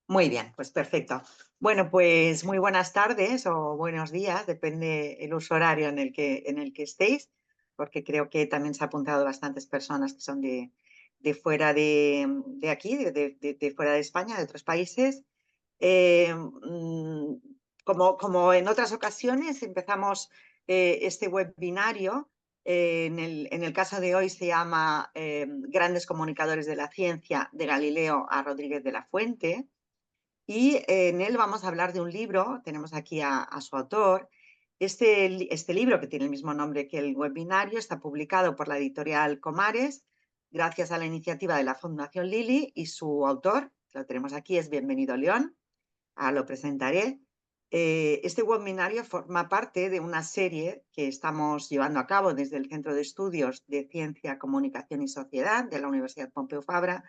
Muy bien, pues perfecto. Bueno, pues muy buenas tardes o buenos días, depende el uso horario en el que estéis, porque creo que también se ha apuntado bastantes personas que son de fuera de aquí, de fuera de España, de otros países. Eh, mm, como en otras ocasiones, empezamos este webinario. En el caso de hoy se llama Grandes comunicadores de la ciencia, de Galileo a Rodríguez de la Fuente. Y en él vamos a hablar de un libro, tenemos aquí a su autor. Este libro, que tiene el mismo nombre que el webinario, está publicado por la editorial Comares, gracias a la iniciativa de la Fundación Lili, y su autor, que lo tenemos aquí, es Bienvenido León. Lo presentaré. Este webinario forma parte de una serie que estamos llevando a cabo desde el Centro de Estudios de Ciencia, Comunicación y Sociedad de la Universidad Pompeu Fabra,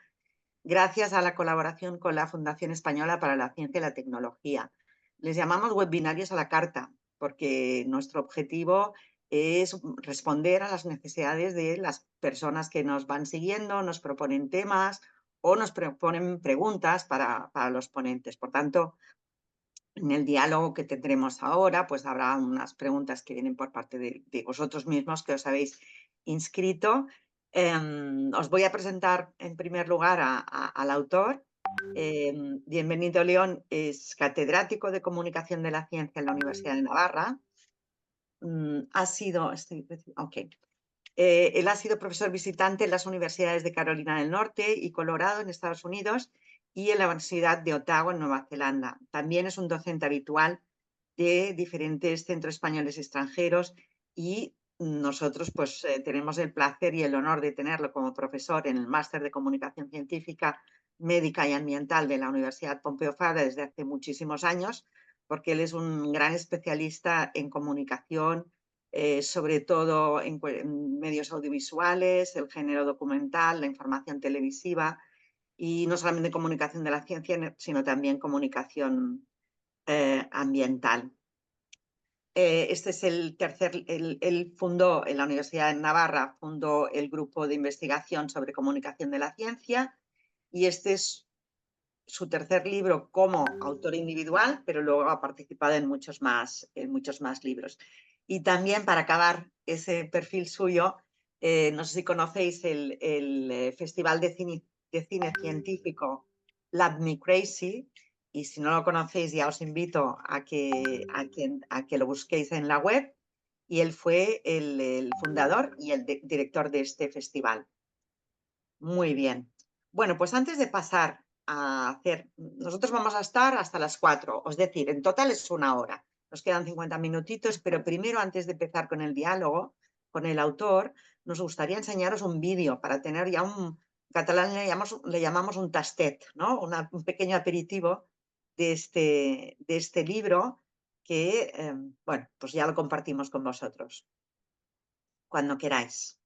gracias a la colaboración con la Fundación Española para la Ciencia y la Tecnología. Les llamamos webinarios a la carta, porque nuestro objetivo es responder a las necesidades de las personas que nos van siguiendo, nos proponen temas o nos proponen preguntas para los ponentes. Por tanto, en el diálogo que tendremos ahora, pues habrá unas preguntas que vienen por parte de vosotros mismos que os habéis inscrito. Os voy a presentar en primer lugar al autor. Bienvenido León es catedrático de Comunicación de la Ciencia en la Universidad de Navarra. Él ha sido profesor visitante en las universidades de Carolina del Norte y Colorado en Estados Unidos y en la Universidad de Otago en Nueva Zelanda. También es un docente habitual de diferentes centros españoles extranjeros y nosotros pues tenemos el placer y el honor de tenerlo como profesor en el Máster de Comunicación Científica, Médica y Ambiental de la Universidad Pompeu Fabra desde hace muchísimos años, porque él es un gran especialista en comunicación, sobre todo en medios audiovisuales, el género documental, la información televisiva, y no solamente comunicación de la ciencia, sino también comunicación ambiental. Este es el tercer, él fundó en la Universidad de Navarra, fundó el grupo de investigación sobre comunicación de la ciencia, y este es su tercer libro como autor individual, pero luego ha participado en muchos más libros. Y también, para acabar ese perfil suyo, no sé si conocéis el Festival de Cine Científico Lab Me Crazy, y si no lo conocéis ya os invito a que lo busquéis en la web, y él fue el fundador y el director de este festival. Muy bien. Bueno, pues antes de pasar a hacer, nosotros vamos a estar hasta las 4, es decir, en total es una hora. Nos quedan 50 minutitos, pero primero, antes de empezar con el diálogo con el autor, nos gustaría enseñaros un vídeo para tener ya en catalán le llamamos un tastet, ¿no? Un pequeño aperitivo de este libro que, bueno, pues ya lo compartimos con vosotros, cuando queráis.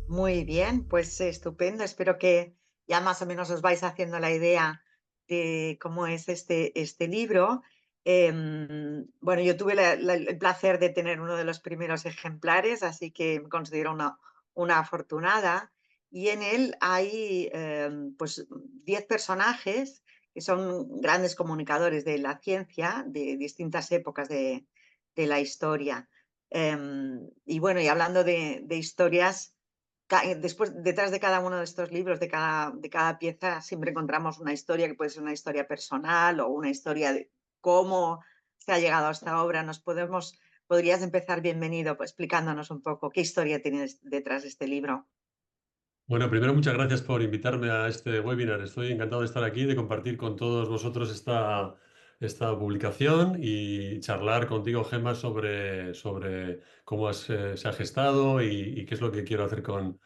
Muy bien, pues estupendo. Espero que ya más o menos os vais haciendo la idea de cómo es este libro. Bueno, yo tuve el placer de tener uno de los primeros ejemplares, así que me considero una afortunada. Y en él hay pues 10 personajes que son grandes comunicadores de la ciencia de distintas épocas de la historia. Y bueno, y hablando de historias, después, detrás de cada uno de estos libros, de cada pieza, siempre encontramos una historia que puede ser una historia personal o una historia de cómo se ha llegado a esta obra. Podrías empezar, bienvenido, pues, explicándonos un poco qué historia tienes detrás de este libro. Bueno, primero muchas gracias por invitarme a este webinar. Estoy encantado de estar aquí, de compartir con todos vosotros esta publicación y charlar contigo, Gemma, sobre cómo se ha gestado y qué es lo que quiero hacer con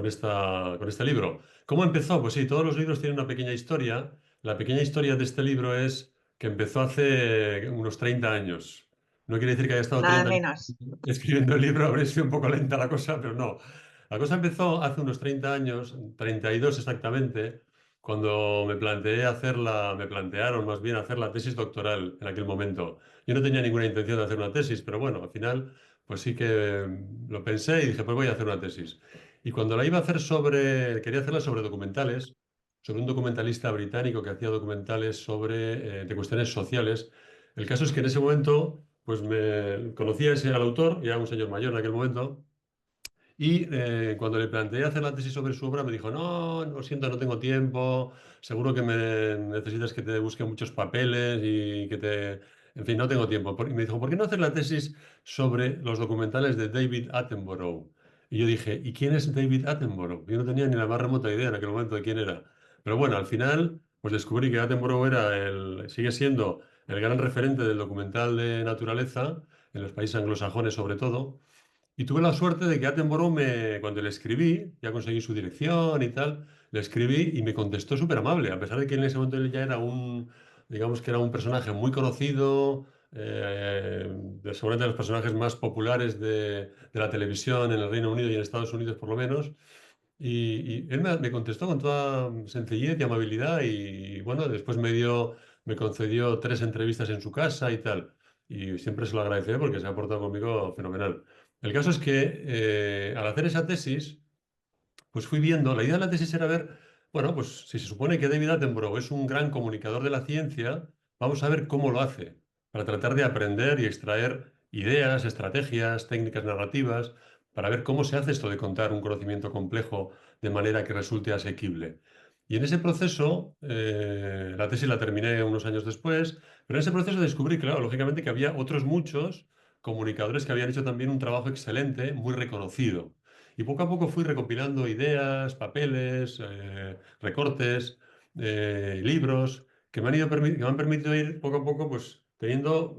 este libro. ¿Cómo empezó? Pues sí, todos los libros tienen una pequeña historia. La pequeña historia de este libro es que empezó hace unos 30 años. No quiere decir que haya estado Nada 30 años menos. escribiendo el libro, habría sido un poco lenta la cosa, pero no. La cosa empezó hace unos 30 años, 32 exactamente, cuando me plantearon más bien hacer la tesis doctoral en aquel momento. Yo no tenía ninguna intención de hacer una tesis, pero bueno, al final pues sí que lo pensé y dije, pues voy a hacer una tesis. Y cuando la iba a hacer quería hacerla sobre documentales, sobre un documentalista británico que hacía documentales de cuestiones sociales. El caso es que en ese momento, pues me conocía al autor, ya un señor mayor en aquel momento, y cuando le planteé hacer la tesis sobre su obra, me dijo, no, lo siento, no tengo tiempo, seguro que necesitas que te busque muchos papeles y que te... En fin, no tengo tiempo. Y me dijo, ¿por qué no hacer la tesis sobre los documentales de David Attenborough? Y yo dije, ¿y quién es David Attenborough? Yo no tenía ni la más remota idea en aquel momento de quién era. Pero bueno, al final, pues descubrí que Attenborough sigue siendo el gran referente del documental de naturaleza, en los países anglosajones sobre todo. Y tuve la suerte de que Attenborough, cuando le escribí, ya conseguí su dirección y tal, le escribí y me contestó súper amable, a pesar de que en ese momento él ya era digamos que era un personaje muy conocido, seguramente de los personajes más populares de la televisión en el Reino Unido y en Estados Unidos por lo menos. Y él me contestó con toda sencillez y amabilidad y bueno, después me concedió 3 entrevistas en su casa y tal. Y siempre se lo agradeceré porque se ha portado conmigo fenomenal. El caso es que al hacer esa tesis, pues fui viendo, la idea de la tesis era ver, bueno, pues si se supone que David Attenborough es un gran comunicador de la ciencia, vamos a ver cómo lo hace, para tratar de aprender y extraer ideas, estrategias, técnicas narrativas, para ver cómo se hace esto de contar un conocimiento complejo de manera que resulte asequible. Y en ese proceso, la tesis la terminé unos años después, pero en ese proceso descubrí, claro, lógicamente que había otros muchos comunicadores que habían hecho también un trabajo excelente, muy reconocido. Y poco a poco fui recopilando ideas, papeles, recortes, libros que me han permitido ir poco a poco pues, teniendo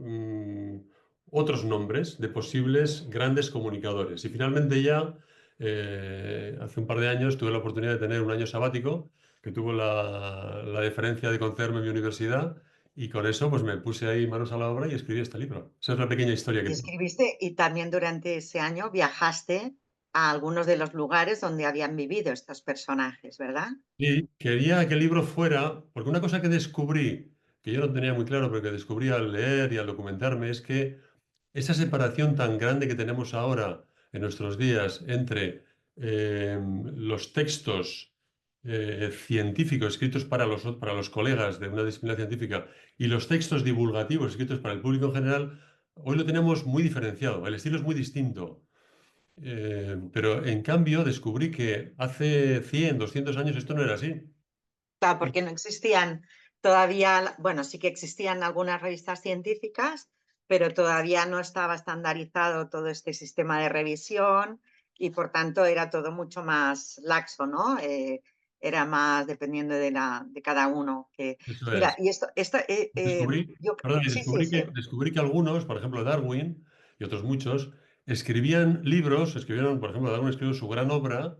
otros nombres de posibles grandes comunicadores. Y finalmente ya, hace un par de años, tuve la oportunidad de tener un año sabático, que tuvo la deferencia de concederme mi universidad, y con eso pues me puse ahí manos a la obra y escribí este libro. Esa es la pequeña historia que Y tengo. escribiste, y también durante ese año viajaste a algunos de los lugares donde habían vivido estos personajes, ¿verdad? Y quería que el libro fuera, porque una cosa que descubrí, que yo no tenía muy claro, pero que descubrí al leer y al documentarme, es que esa separación tan grande que tenemos ahora en nuestros días entre los textos científicos escritos para los colegas de una disciplina científica y los textos divulgativos escritos para el público en general, hoy lo tenemos muy diferenciado, el estilo es muy distinto. Pero en cambio descubrí que hace 100, 200 años esto no era así. Claro, Y porque no existían todavía, bueno, sí que existían algunas revistas científicas, pero todavía no estaba estandarizado todo este sistema de revisión y por tanto era todo mucho más laxo, ¿no? Era más dependiendo de cada uno. eso Mira, es. y esto Perdón, y sí, sí, sí. descubrí que algunos, por ejemplo Darwin y otros muchos, escribían libros, escribieron, por ejemplo, Darwin escribió su gran obra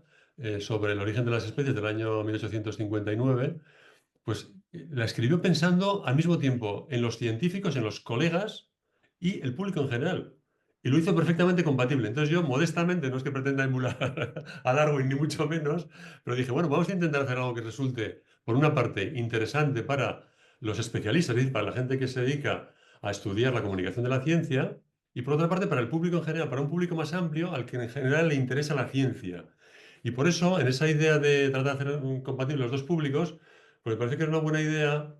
sobre el origen de las especies del año 1859, pues la escribió pensando al mismo tiempo en los científicos, en los colegas y el público en general. Y lo hizo perfectamente compatible. Entonces yo, modestamente, no es que pretenda emular a Darwin, ni mucho menos, pero dije, bueno, vamos a intentar hacer algo que resulte, por una parte, interesante para los especialistas, es decir, para la gente que se dedica a estudiar la comunicación de la ciencia, y por otra parte, para el público en general, para un público más amplio al que en general le interesa la ciencia. Y por eso, en esa idea de tratar de hacer compatibles los dos públicos, pues me parece que era una buena idea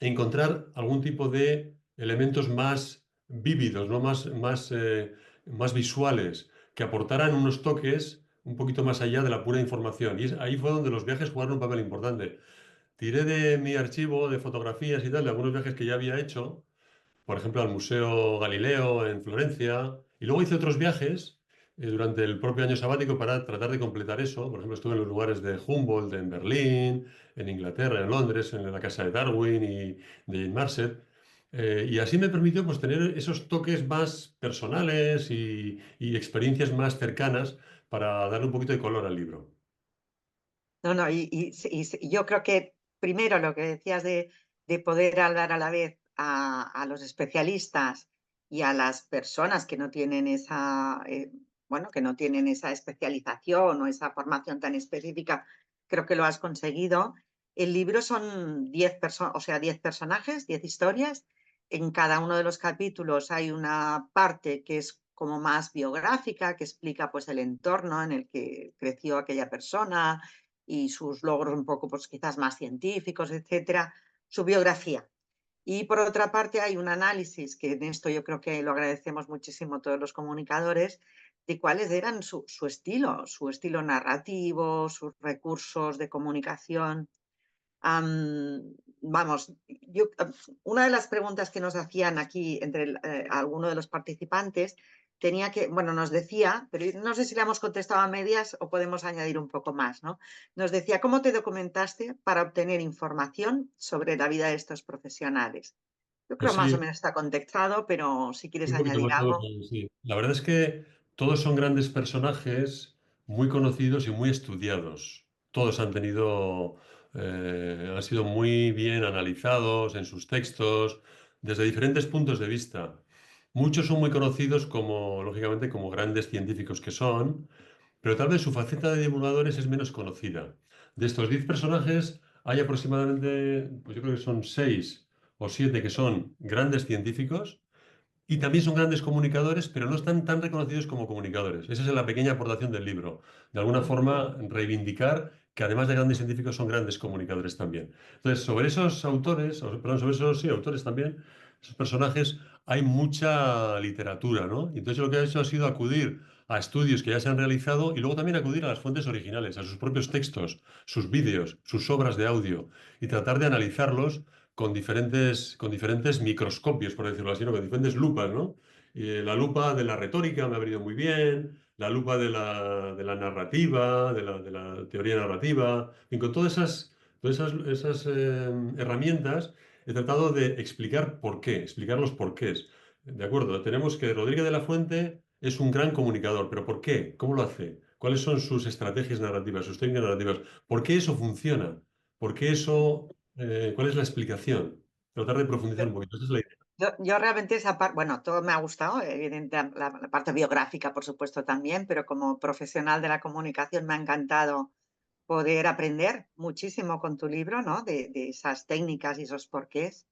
encontrar algún tipo de elementos más vívidos, ¿no? Más visuales, que aportaran unos toques un poquito más allá de la pura información. Y ahí fue donde los viajes jugaron un papel importante. Tiré de mi archivo de fotografías y tal, de algunos viajes que ya había hecho, por ejemplo, al Museo Galileo en Florencia, y luego hice otros viajes durante el propio año sabático para tratar de completar eso. Por ejemplo, estuve en los lugares de Humboldt, en Berlín, en Inglaterra, en Londres, en la casa de Darwin y de Jane Marcet. Y así me permitió pues, tener esos toques más personales y experiencias más cercanas para darle un poquito de color al libro. No, no, yo creo que primero lo que decías de poder hablar a la vez a los especialistas y a las personas que no tienen esa, bueno, que no tienen esa especialización o esa formación tan específica, creo que lo has conseguido. El libro son 10 personajes, 10 historias. En cada uno de los capítulos hay una parte que es como más biográfica, que explica pues el entorno en el que creció aquella persona, y sus logros un poco, pues quizás más científicos, etcétera, su biografía. Y por otra parte hay un análisis, que en esto yo creo que lo agradecemos muchísimo todos los comunicadores, de cuáles eran su estilo narrativo, sus recursos de comunicación. Vamos, una de las preguntas que nos hacían aquí entre alguno de los participantes tenía que, bueno, nos decía, pero no sé si le hemos contestado a medias o podemos añadir un poco más, ¿no? Nos decía, ¿cómo te documentaste para obtener información sobre la vida de estos profesionales? Yo creo Pues más o sí, menos está contextado, pero si quieres un poquito añadir más algo. sí. La verdad es que todos son grandes personajes, muy conocidos y muy estudiados. Todos han sido muy bien analizados en sus textos, desde diferentes puntos de vista. Muchos son muy conocidos como, lógicamente, como grandes científicos que son, pero tal vez su faceta de divulgadores es menos conocida. De estos 10 personajes, hay aproximadamente, pues yo creo que son 6 o 7 que son grandes científicos y también son grandes comunicadores, pero no están tan reconocidos como comunicadores. Esa es la pequeña aportación del libro. De alguna forma, reivindicar que además de grandes científicos son grandes comunicadores también. Entonces, sobre esos autores, perdón, sobre esos sí, autores también, esos personajes, hay mucha literatura, ¿no? Y entonces lo que he hecho ha sido acudir a estudios que ya se han realizado y luego también acudir a las fuentes originales, a sus propios textos, sus vídeos, sus obras de audio y tratar de analizarlos con diferentes microscopios, por decirlo así, ¿no? Con diferentes lupas, ¿no? Y, la lupa de la retórica me ha venido muy bien, la lupa de la narrativa, de la teoría narrativa, y con esas herramientas he tratado de explicar por qué, explicar los porqués. De acuerdo, tenemos que Rodríguez de la Fuente es un gran comunicador, pero ¿por qué? ¿Cómo lo hace? ¿Cuáles son sus estrategias narrativas, sus técnicas narrativas? ¿Por qué eso funciona? ¿Por qué eso ¿cuál es la explicación? Tratar de profundizar un poquito. Esa es la idea. Yo realmente esa parte, bueno, todo me ha gustado, evidente, la parte biográfica, por supuesto, también, pero como profesional de la comunicación me ha encantado poder aprender muchísimo con tu libro, ¿no? De esas técnicas y esos porqués.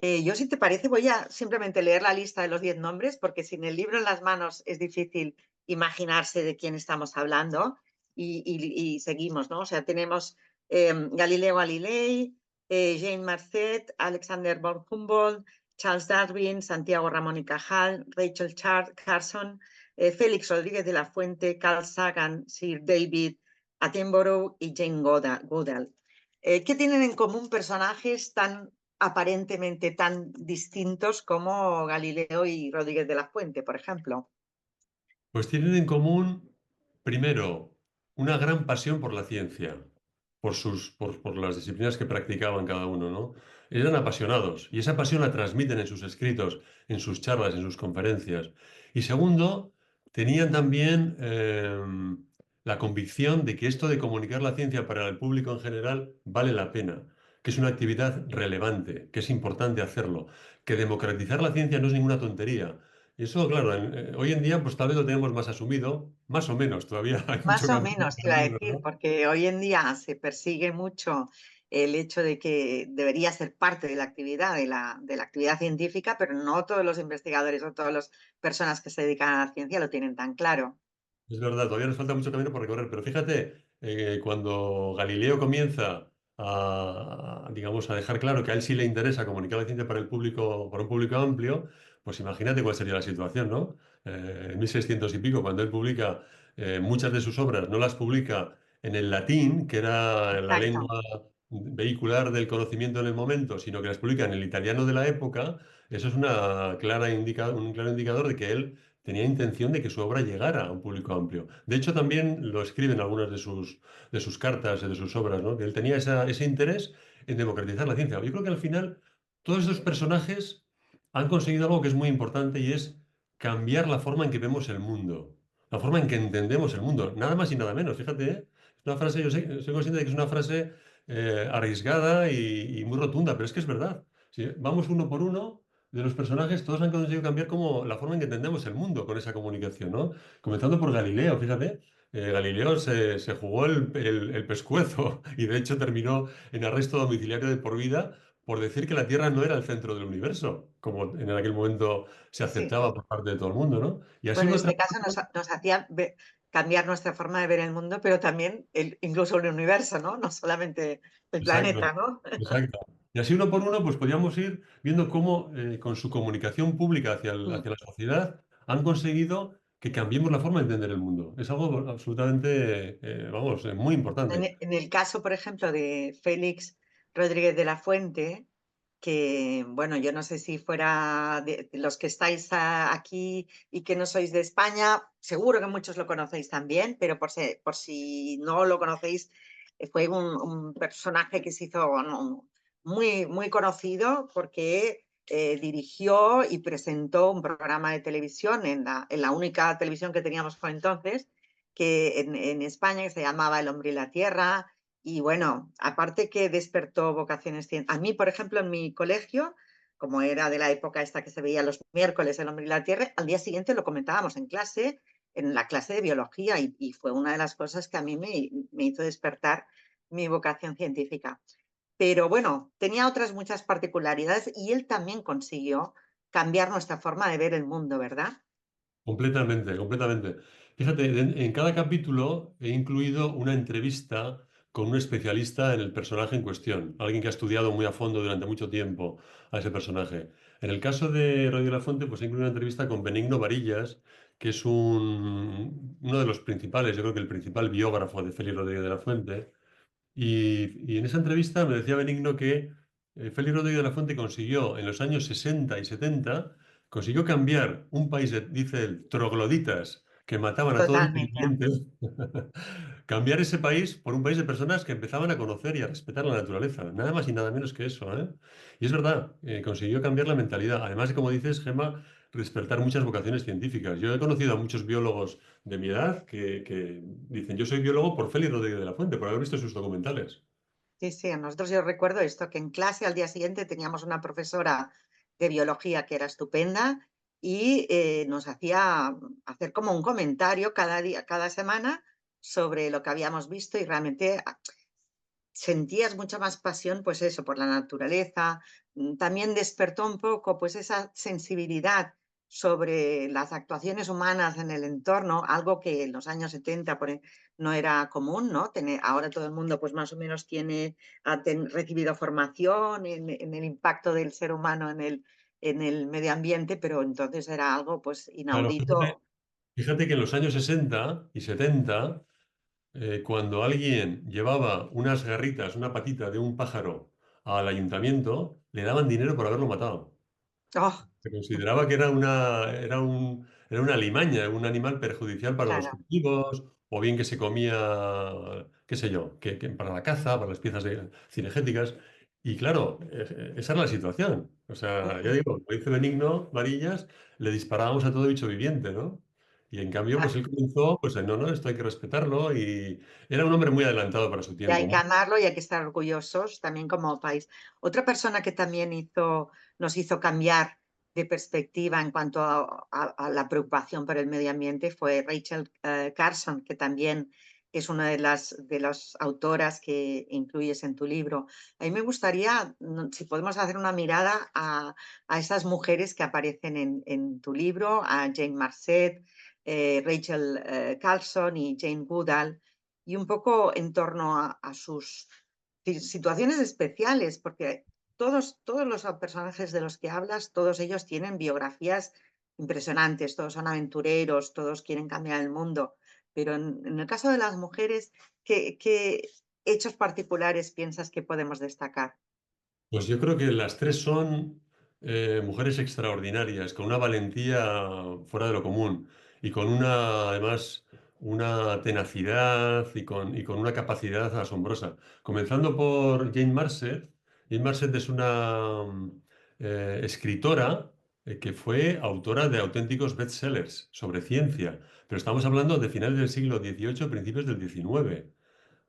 Yo, si te parece, voy a simplemente leer la lista de los 10 nombres, porque sin el libro en las manos es difícil imaginarse de quién estamos hablando y seguimos, ¿no? O sea, tenemos Galileo Galilei, Jane Marcet, Alexander von Humboldt, Charles Darwin, Santiago Ramón y Cajal, Rachel Carson, Félix Rodríguez de la Fuente, Carl Sagan, Sir David Attenborough y Jane Goodall. ¿Qué tienen en común personajes tan aparentemente tan distintos como Galileo y Rodríguez de la Fuente, por ejemplo? Pues tienen en común, primero, una gran pasión por la ciencia, por las disciplinas que practicaban cada uno, ¿no? Eran apasionados y esa pasión la transmiten en sus escritos, en sus charlas, en sus conferencias. Y segundo, tenían también la convicción de que esto de comunicar la ciencia para el público en general vale la pena, que es una actividad relevante, que es importante hacerlo, que democratizar la ciencia no es ninguna tontería. Y eso, claro, hoy en día pues tal vez lo tenemos más asumido, más o menos, todavía hay mucho Más o camino menos, por iba a recorrer, decir, ¿no? porque hoy en día se persigue mucho el hecho de que debería ser parte de la actividad, de la actividad científica, pero no todos los investigadores o todas las personas que se dedican a la ciencia lo tienen tan claro. Es verdad, todavía nos falta mucho camino por recorrer, pero fíjate, cuando Galileo comienza a digamos, a dejar claro que a él sí le interesa comunicar la ciencia para el público, para un público amplio, pues imagínate cuál sería la situación, ¿no? En 1600 y pico, cuando él publica muchas de sus obras, no las publica en el latín, que era la Exacto. lengua vehicular del conocimiento en el momento, sino que las publica en el italiano de la época, eso es un claro indicador de que él tenía intención de que su obra llegara a un público amplio. De hecho, también lo escribe en algunas de sus cartas y de sus obras, ¿no? Que él tenía ese interés en democratizar la ciencia. Yo creo que al final todos estos personajes han conseguido algo que es muy importante y es cambiar la forma en que vemos el mundo, la forma en que entendemos el mundo, nada más y nada menos. Fíjate, ¿eh? Es una frase, yo soy consciente de que es una frase arriesgada y muy rotunda, pero es que es verdad. Si vamos uno por uno de los personajes, todos han conseguido cambiar como la forma en que entendemos el mundo con esa comunicación, ¿no? Comenzando por Galileo, fíjate. Galileo se jugó el pescuezo y de hecho terminó en arresto domiciliario de por vida por decir que la Tierra no era el centro del universo, como en aquel momento se Sí. aceptaba por parte de todo el mundo, ¿no? Y así Bueno, en fue este caso nos hacía cambiar nuestra forma de ver el mundo, pero también incluso el universo, ¿no? No solamente el exacto, planeta, ¿no? exacto. Y así uno por uno, pues podíamos ir viendo cómo con su comunicación pública Mm. hacia la sociedad han conseguido que cambiemos la forma de entender el mundo. Es algo absolutamente, vamos, muy importante. En el caso, por ejemplo, de Félix Rodríguez de la Fuente, que, bueno, yo no sé si fuera de los que estáis aquí y que no sois de España, seguro que muchos lo conocéis también, pero por si no lo conocéis, fue un personaje que se hizo bueno, muy, muy conocido porque dirigió y presentó un programa de televisión en la única televisión que teníamos por entonces, que en España, que se llamaba El hombre y la tierra. Y bueno, aparte que despertó vocaciones a mí, por ejemplo, en mi colegio, como era de la época esta que se veía los miércoles El hombre y la tierra, al día siguiente lo comentábamos en clase, en la clase de biología, y fue una de las cosas que a mí me hizo despertar mi vocación científica. Pero bueno, tenía otras muchas particularidades y él también consiguió cambiar nuestra forma de ver el mundo, ¿verdad? Completamente, completamente. Fíjate, en cada capítulo he incluido una entrevista con un especialista en el personaje en cuestión, alguien que ha estudiado muy a fondo durante mucho tiempo a ese personaje. En el caso de Rodrigo de la Fuente, pues he incluido una entrevista con Benigno Varillas, que es uno de los principales, yo creo que el principal biógrafo de Félix Rodríguez de la Fuente. Y en esa entrevista me decía Benigno que Félix Rodríguez de la Fuente consiguió en los años 60 y 70, consiguió cambiar un país, dice él, trogloditas que mataban a todos los Totalmente. vivientes, cambiar ese país por un país de personas que empezaban a conocer y a respetar la naturaleza. Nada más y nada menos que eso, ¿eh? Y es verdad, consiguió cambiar la mentalidad. Además de, como dices, Gemma, despertar muchas vocaciones científicas. Yo he conocido a muchos biólogos de mi edad que dicen, yo soy biólogo por Félix Rodríguez de la Fuente, por haber visto sus documentales. Sí, sí, a nosotros yo recuerdo esto, que en clase al día siguiente teníamos una profesora de biología que era estupenda y nos hacía hacer como un comentario cada día, cada semana sobre lo que habíamos visto y realmente sentías mucha más pasión, pues eso, por la naturaleza. También despertó un poco, pues esa sensibilidad sobre las actuaciones humanas en el entorno, algo que en los años 70 no era común, ¿no? Ahora todo el mundo, pues más o menos recibido formación en el impacto del ser humano en el medio ambiente, pero entonces era algo, pues, Claro, inaudito. fíjate que en los años 60 y 70, cuando alguien llevaba unas garritas, una patita de un pájaro al ayuntamiento, le daban dinero por haberlo matado. Oh, Se consideraba que era una alimaña, un animal perjudicial para los claro. cultivos, o bien que se comía, qué sé yo, para la caza, para las piezas cinegéticas. Y claro, esa era la situación. O sea, ya Ujú. digo, como dice Benigno Varillas, le disparábamos a todo bicho viviente, ¿no? Y en cambio, pues él comenzó, pues no, no, esto hay que respetarlo, y era un hombre muy adelantado para su Y hay tiempo. que amarlo y hay que estar orgullosos también como país. Otra persona que también nos hizo cambiar de perspectiva en cuanto a la preocupación por el medio ambiente fue Rachel Carson, que también es una de las autoras que incluyes en tu libro. A mí me gustaría, si podemos hacer una mirada a esas mujeres que aparecen en tu libro, a Jane Marcet, Rachel Carson y Jane Goodall, y un poco en torno a sus situaciones especiales, porque todos los personajes de los que hablas, todos ellos tienen biografías impresionantes, todos son aventureros, todos quieren cambiar el mundo. Pero en el caso de las mujeres, ¿qué hechos particulares piensas que podemos destacar? Pues yo creo que las tres son mujeres extraordinarias, con una valentía fuera de lo común y con una, además, una tenacidad y con una capacidad asombrosa. Comenzando por Jane Marset. Jane Marset es una escritora que fue autora de auténticos bestsellers sobre ciencia, pero estamos hablando de finales del siglo XVIII, principios del XIX.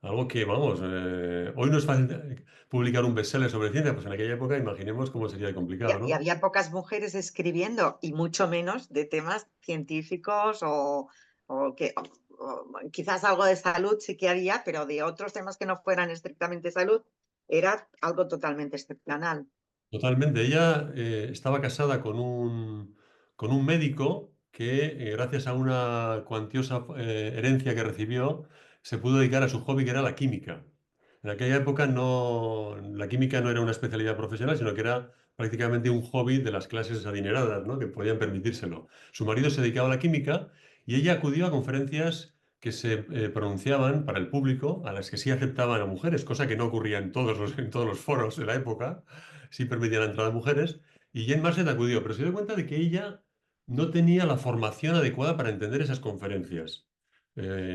Algo que, vamos, hoy no es fácil publicar un bestseller sobre ciencia, pues en aquella época imaginemos cómo sería de complicado, Y ¿no? había pocas mujeres escribiendo, y mucho menos de temas científicos o que o quizás algo de salud sí que había, pero de otros temas que no fueran estrictamente salud, era algo totalmente excepcional. Totalmente. Ella estaba casada con un médico que, gracias a una cuantiosa herencia que recibió, se pudo dedicar a su hobby, que era la química. En aquella época la química no era una especialidad profesional, sino que era prácticamente un hobby de las clases adineradas, ¿no? Que podían permitírselo. Su marido se dedicaba a la química y ella acudió a conferencias que se pronunciaban para el público, a las que sí aceptaban a mujeres, cosa que no ocurría en todos los foros de la época. Sí permitía la entrada de mujeres, y Jane Marset acudió, pero se dio cuenta de que ella no tenía la formación adecuada para entender esas conferencias,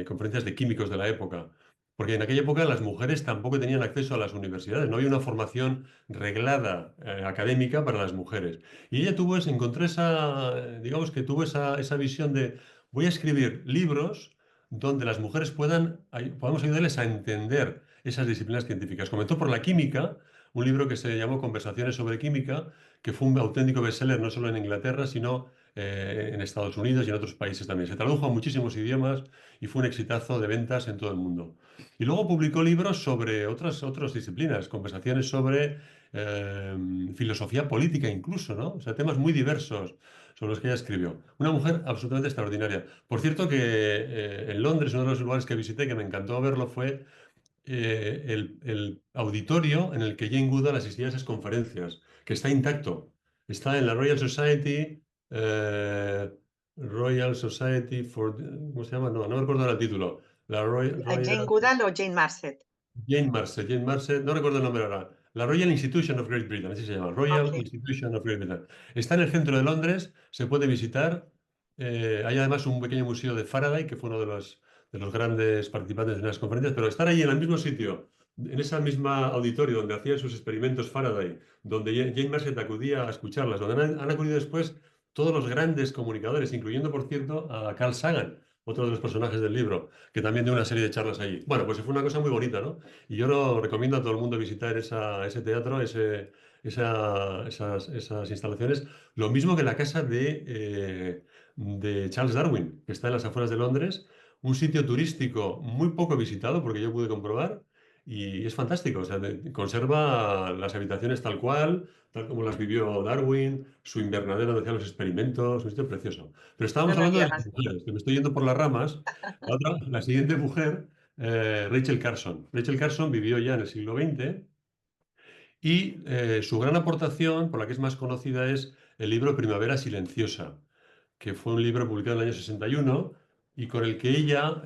conferencias de químicos de la época, porque en aquella época las mujeres tampoco tenían acceso a las universidades, no había una formación reglada, académica para las mujeres. Y ella encontró digamos que tuvo esa visión de, voy a escribir libros donde las mujeres podamos ayudarles a entender esas disciplinas científicas. Comenzó por la química, un libro que se llamó Conversaciones sobre Química, que fue un auténtico bestseller no solo en Inglaterra, sino en Estados Unidos y en otros países también. Se tradujo a muchísimos idiomas y fue un exitazo de ventas en todo el mundo. Y luego publicó libros sobre otras disciplinas, conversaciones sobre eh, filosofía política incluso, ¿no? O sea, temas muy diversos sobre los que ella escribió. Una mujer absolutamente extraordinaria. Por cierto que en Londres, uno de los lugares que visité, que me encantó verlo, fue el auditorio en el que Jane Goodall asistía a esas conferencias, que está intacto. Está en la eh, Royal Society for, ¿cómo se llama? No, no me recuerdo ahora el título. La ¿Jane Royal Goodall o Jane Marset? Jane Marset, no recuerdo el nombre ahora. La Royal Institution of Great Britain, así se llama, Royal Ok. Institution of Great Britain. Está en el centro de Londres, se puede visitar. Hay además un pequeño museo de Faraday, que fue uno de los grandes participantes en las conferencias, pero estar ahí en el mismo sitio, en esa misma auditorio donde hacían sus experimentos Faraday, donde Jane Marset acudía a escucharlas, donde han acudido después todos los grandes comunicadores, incluyendo, por cierto, a Carl Sagan, otro de los personajes del libro, que también dio una serie de charlas allí. Bueno, pues fue una cosa muy bonita, ¿no? Y yo lo recomiendo a todo el mundo visitar ese teatro, esas instalaciones. Lo mismo que la casa de Charles Darwin, que está en las afueras de Londres, un sitio turístico muy poco visitado, porque yo pude comprobar, y es fantástico. O sea, conserva las habitaciones tal cual, tal como las vivió Darwin, su invernadero donde hacía los experimentos, un sitio precioso. Pero No estábamos me hablando de las digas. mujeres, que me estoy yendo por las ramas. La siguiente mujer, Rachel Carson. Rachel Carson vivió ya en el siglo XX y su gran aportación, por la que es más conocida, es el libro Primavera Silenciosa, que fue un libro publicado en el año 61 y con el que ella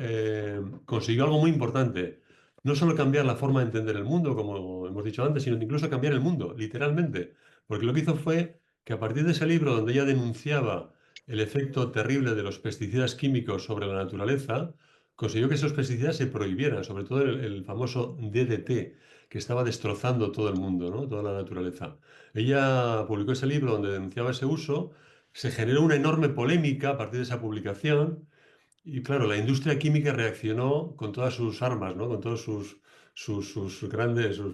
consiguió algo muy importante. No solo cambiar la forma de entender el mundo, como hemos dicho antes, sino incluso cambiar el mundo, literalmente. Porque lo que hizo fue que a partir de ese libro donde ella denunciaba el efecto terrible de los pesticidas químicos sobre la naturaleza, consiguió que esos pesticidas se prohibieran, sobre todo el famoso DDT, que estaba destrozando todo el mundo, ¿no? Toda la naturaleza. Ella publicó ese libro donde denunciaba ese uso, se generó una enorme polémica a partir de esa publicación y claro, la industria química reaccionó con todas sus armas, ¿no? Con todos sus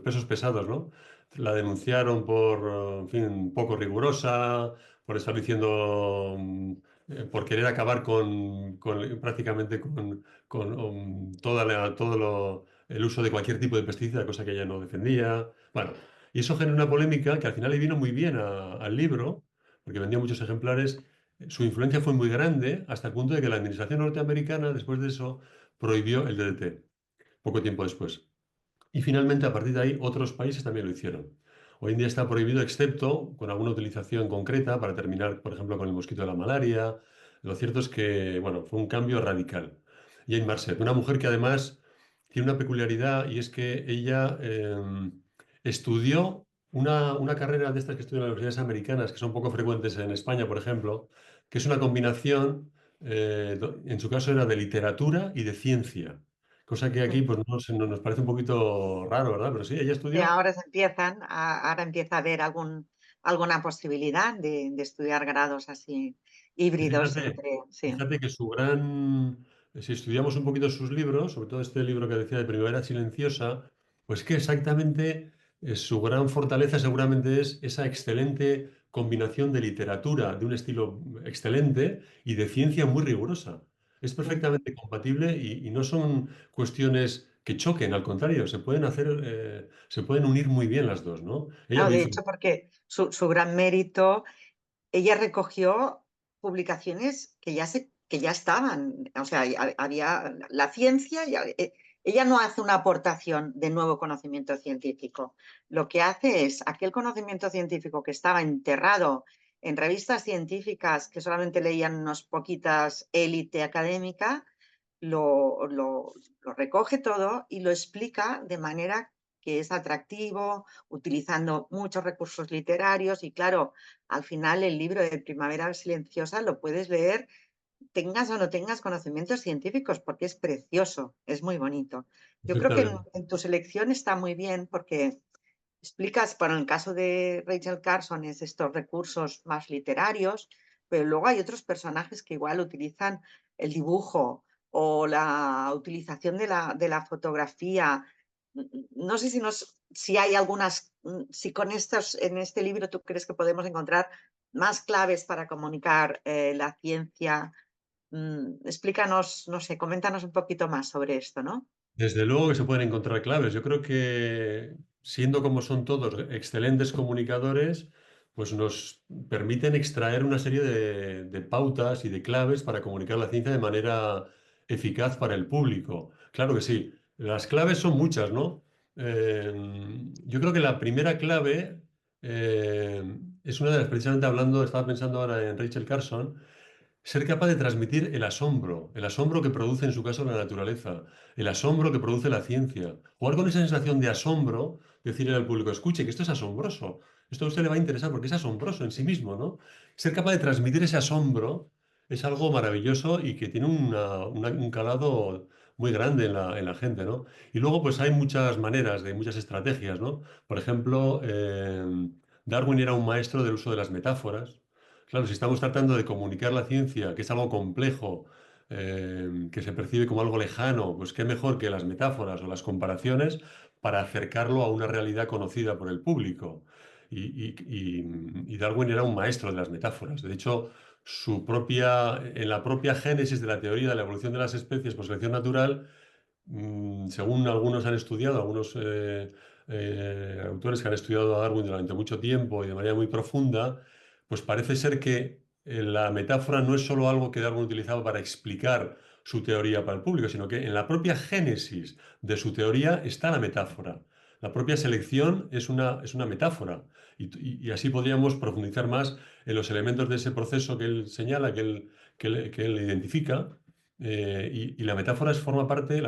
pesos pesados, ¿no? La denunciaron por, en fin, poco rigurosa, por estar diciendo, por querer acabar prácticamente el uso de cualquier tipo de pesticida, cosa que ella no defendía. Bueno, y eso generó una polémica que al final le vino muy bien al libro, porque vendía muchos ejemplares. Su influencia fue muy grande hasta el punto de que la administración norteamericana, después de eso, prohibió el DDT, poco tiempo después. Y finalmente, a partir de ahí, otros países también lo hicieron. Hoy en día está prohibido, excepto con alguna utilización concreta para terminar, por ejemplo, con el mosquito de la malaria. Lo cierto es que, bueno, fue un cambio radical. Jane Marcet, una mujer que además tiene una peculiaridad y es que ella estudió una carrera de estas que estudian en las universidades americanas, que son poco frecuentes en España, por ejemplo, que es una combinación, en su caso era de literatura y de ciencia. Cosa que aquí Mm. pues, no nos parece un poquito raro, ¿verdad? Pero sí, ella Y estudió ahora ahora empieza a haber alguna posibilidad de estudiar grados así y híbridos fíjate, entre, sí. fíjate que si estudiamos un poquito sus libros, sobre todo este libro que decía de Primavera Silenciosa, pues que exactamente su gran fortaleza seguramente es esa excelente combinación de literatura de un estilo excelente y de ciencia muy rigurosa. Es Mm. perfectamente compatible y no son cuestiones que choquen, al contrario, se pueden unir muy bien las dos, ¿no? Ella No, lo de hizo. hecho, porque su gran mérito, ella recogió publicaciones que ya estaban, o sea, había la ciencia, ella no hace una aportación de nuevo conocimiento científico. Lo que hace es aquel conocimiento científico que estaba enterrado en revistas científicas que solamente leían unas poquitas élite académica, lo recoge todo y lo explica de manera que es atractivo, utilizando muchos recursos literarios y claro, al final el libro de Primavera Silenciosa lo puedes leer, tengas o no tengas conocimientos científicos, porque es precioso, es muy bonito. Yo creo que Perfectamente. en tu selección está muy bien porque explicas, bueno, en el caso de Rachel Carson es estos recursos más literarios, pero luego hay otros personajes que igual utilizan el dibujo o la utilización de la fotografía. No sé si hay algunas, si con estos, en este libro tú crees que podemos encontrar más claves para comunicar la ciencia. Explícanos, no sé, coméntanos un poquito más sobre esto, ¿no? Desde luego que se pueden encontrar claves. Yo creo que siendo como son todos excelentes comunicadores, pues nos permiten extraer una serie de pautas y de claves para comunicar la ciencia de manera eficaz para el público. Claro que sí. Las claves son muchas, ¿no? Eh, yo creo que la primera clave es una de las, precisamente hablando, estaba pensando ahora en Rachel Carson, ser capaz de transmitir el asombro que produce en su caso la naturaleza, el asombro que produce la ciencia. Jugar con esa sensación de asombro, decirle al público, escuche, que esto es asombroso, esto a usted le va a interesar porque es asombroso en sí mismo, ¿no? Ser capaz de transmitir ese asombro es algo maravilloso y que tiene un calado muy grande en la gente, ¿no? Y luego, pues hay muchas maneras, muchas estrategias, ¿no? Por ejemplo, Darwin era un maestro del uso de las metáforas. Claro, si estamos tratando de comunicar la ciencia, que es algo complejo, que se percibe como algo lejano, pues qué mejor que las metáforas o las comparaciones para acercarlo a una realidad conocida por el público. Y Darwin era un maestro de las metáforas. De hecho, en la propia génesis de la teoría de la evolución de las especies por selección natural, según algunos han estudiado, algunos autores que han estudiado a Darwin durante mucho tiempo y de manera muy profunda, pues parece ser que la metáfora no es solo algo que Darwin utilizaba para explicar su teoría para el público, sino que en la propia génesis de su teoría está la metáfora. La propia selección es una metáfora y así podríamos profundizar más en los elementos de ese proceso que él señala, que él identifica y la metáfora forma parte de de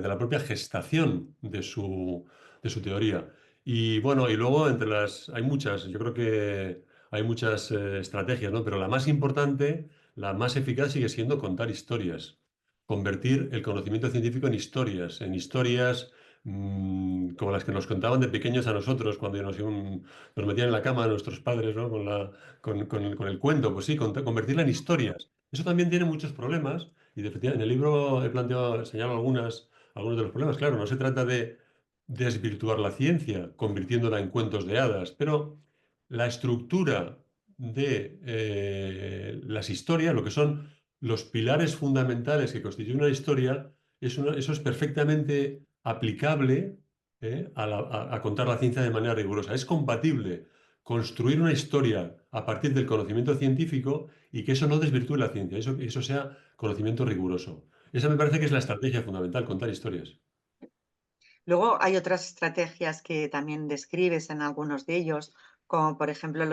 la propia gestación de su teoría. Y bueno, y luego hay muchas, yo creo que hay muchas estrategias, ¿no? Pero la más importante, la más eficaz sigue siendo contar historias. Convertir el conocimiento científico en historias como las que nos contaban de pequeños a nosotros cuando nos metían en la cama a nuestros padres, ¿no? Con el cuento, pues sí, convertirla en historias. Eso también tiene muchos problemas y efectivamente, en el libro he planteado, señalo algunos de los problemas. Claro, no se trata de desvirtuar la ciencia convirtiéndola en cuentos de hadas, pero la estructura de las historias, lo que son los pilares fundamentales que constituyen una historia, eso es perfectamente aplicable a contar la ciencia de manera rigurosa. Es compatible construir una historia a partir del conocimiento científico y que eso no desvirtúe la ciencia, eso sea conocimiento riguroso. Esa me parece que es la estrategia fundamental, contar historias. Luego hay otras estrategias que también describes en algunos de ellos, como por ejemplo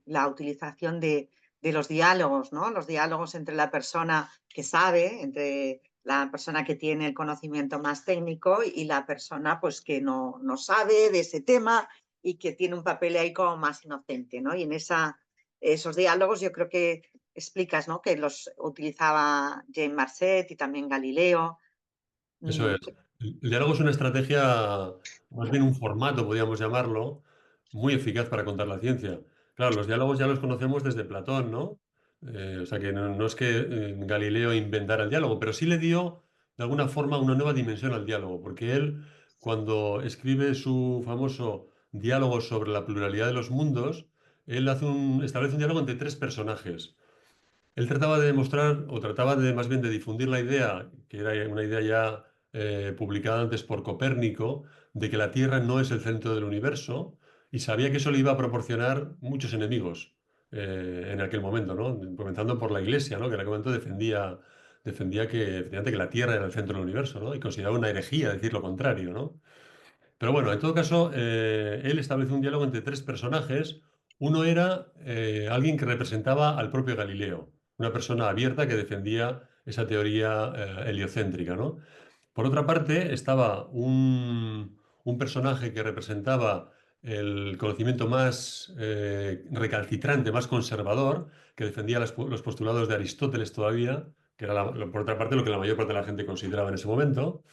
la utilización de los diálogos, ¿no? Los diálogos entre la persona que sabe, entre la persona que tiene el conocimiento más técnico y la persona pues que no sabe de ese tema y que tiene un papel ahí como más inocente, ¿no? Y en esos diálogos yo creo que explicas, ¿no? Que los utilizaba Jane Marcet y también Galileo. Eso Mm, es. El diálogo es una estrategia, más bien un formato, podríamos llamarlo, muy eficaz para contar la ciencia. Claro, los diálogos ya los conocemos desde Platón, ¿no? O sea que no es que Galileo inventara el diálogo, pero sí le dio, de alguna forma, una nueva dimensión al diálogo, porque él, cuando escribe su famoso diálogo sobre la pluralidad de los mundos, él establece un diálogo entre tres personajes. Él trataba de demostrar, o trataba de más bien de difundir la idea, que era una idea ya publicada antes por Copérnico, de que la Tierra no es el centro del universo, y sabía que eso le iba a proporcionar muchos enemigos en aquel momento, ¿no? Comenzando por la Iglesia, ¿no? Que en aquel momento defendía que, efectivamente, que la Tierra era el centro del universo, ¿no? Y consideraba una herejía decir lo contrario, ¿no? Pero bueno, en todo caso, él estableció un diálogo entre tres personajes. Uno era alguien que representaba al propio Galileo, una persona abierta que defendía esa teoría heliocéntrica, ¿no? Por otra parte, estaba un personaje que representaba el conocimiento más recalcitrante, más conservador, que defendía los postulados de Aristóteles todavía, que era, por otra parte, lo que la mayor parte de la gente consideraba en ese momento.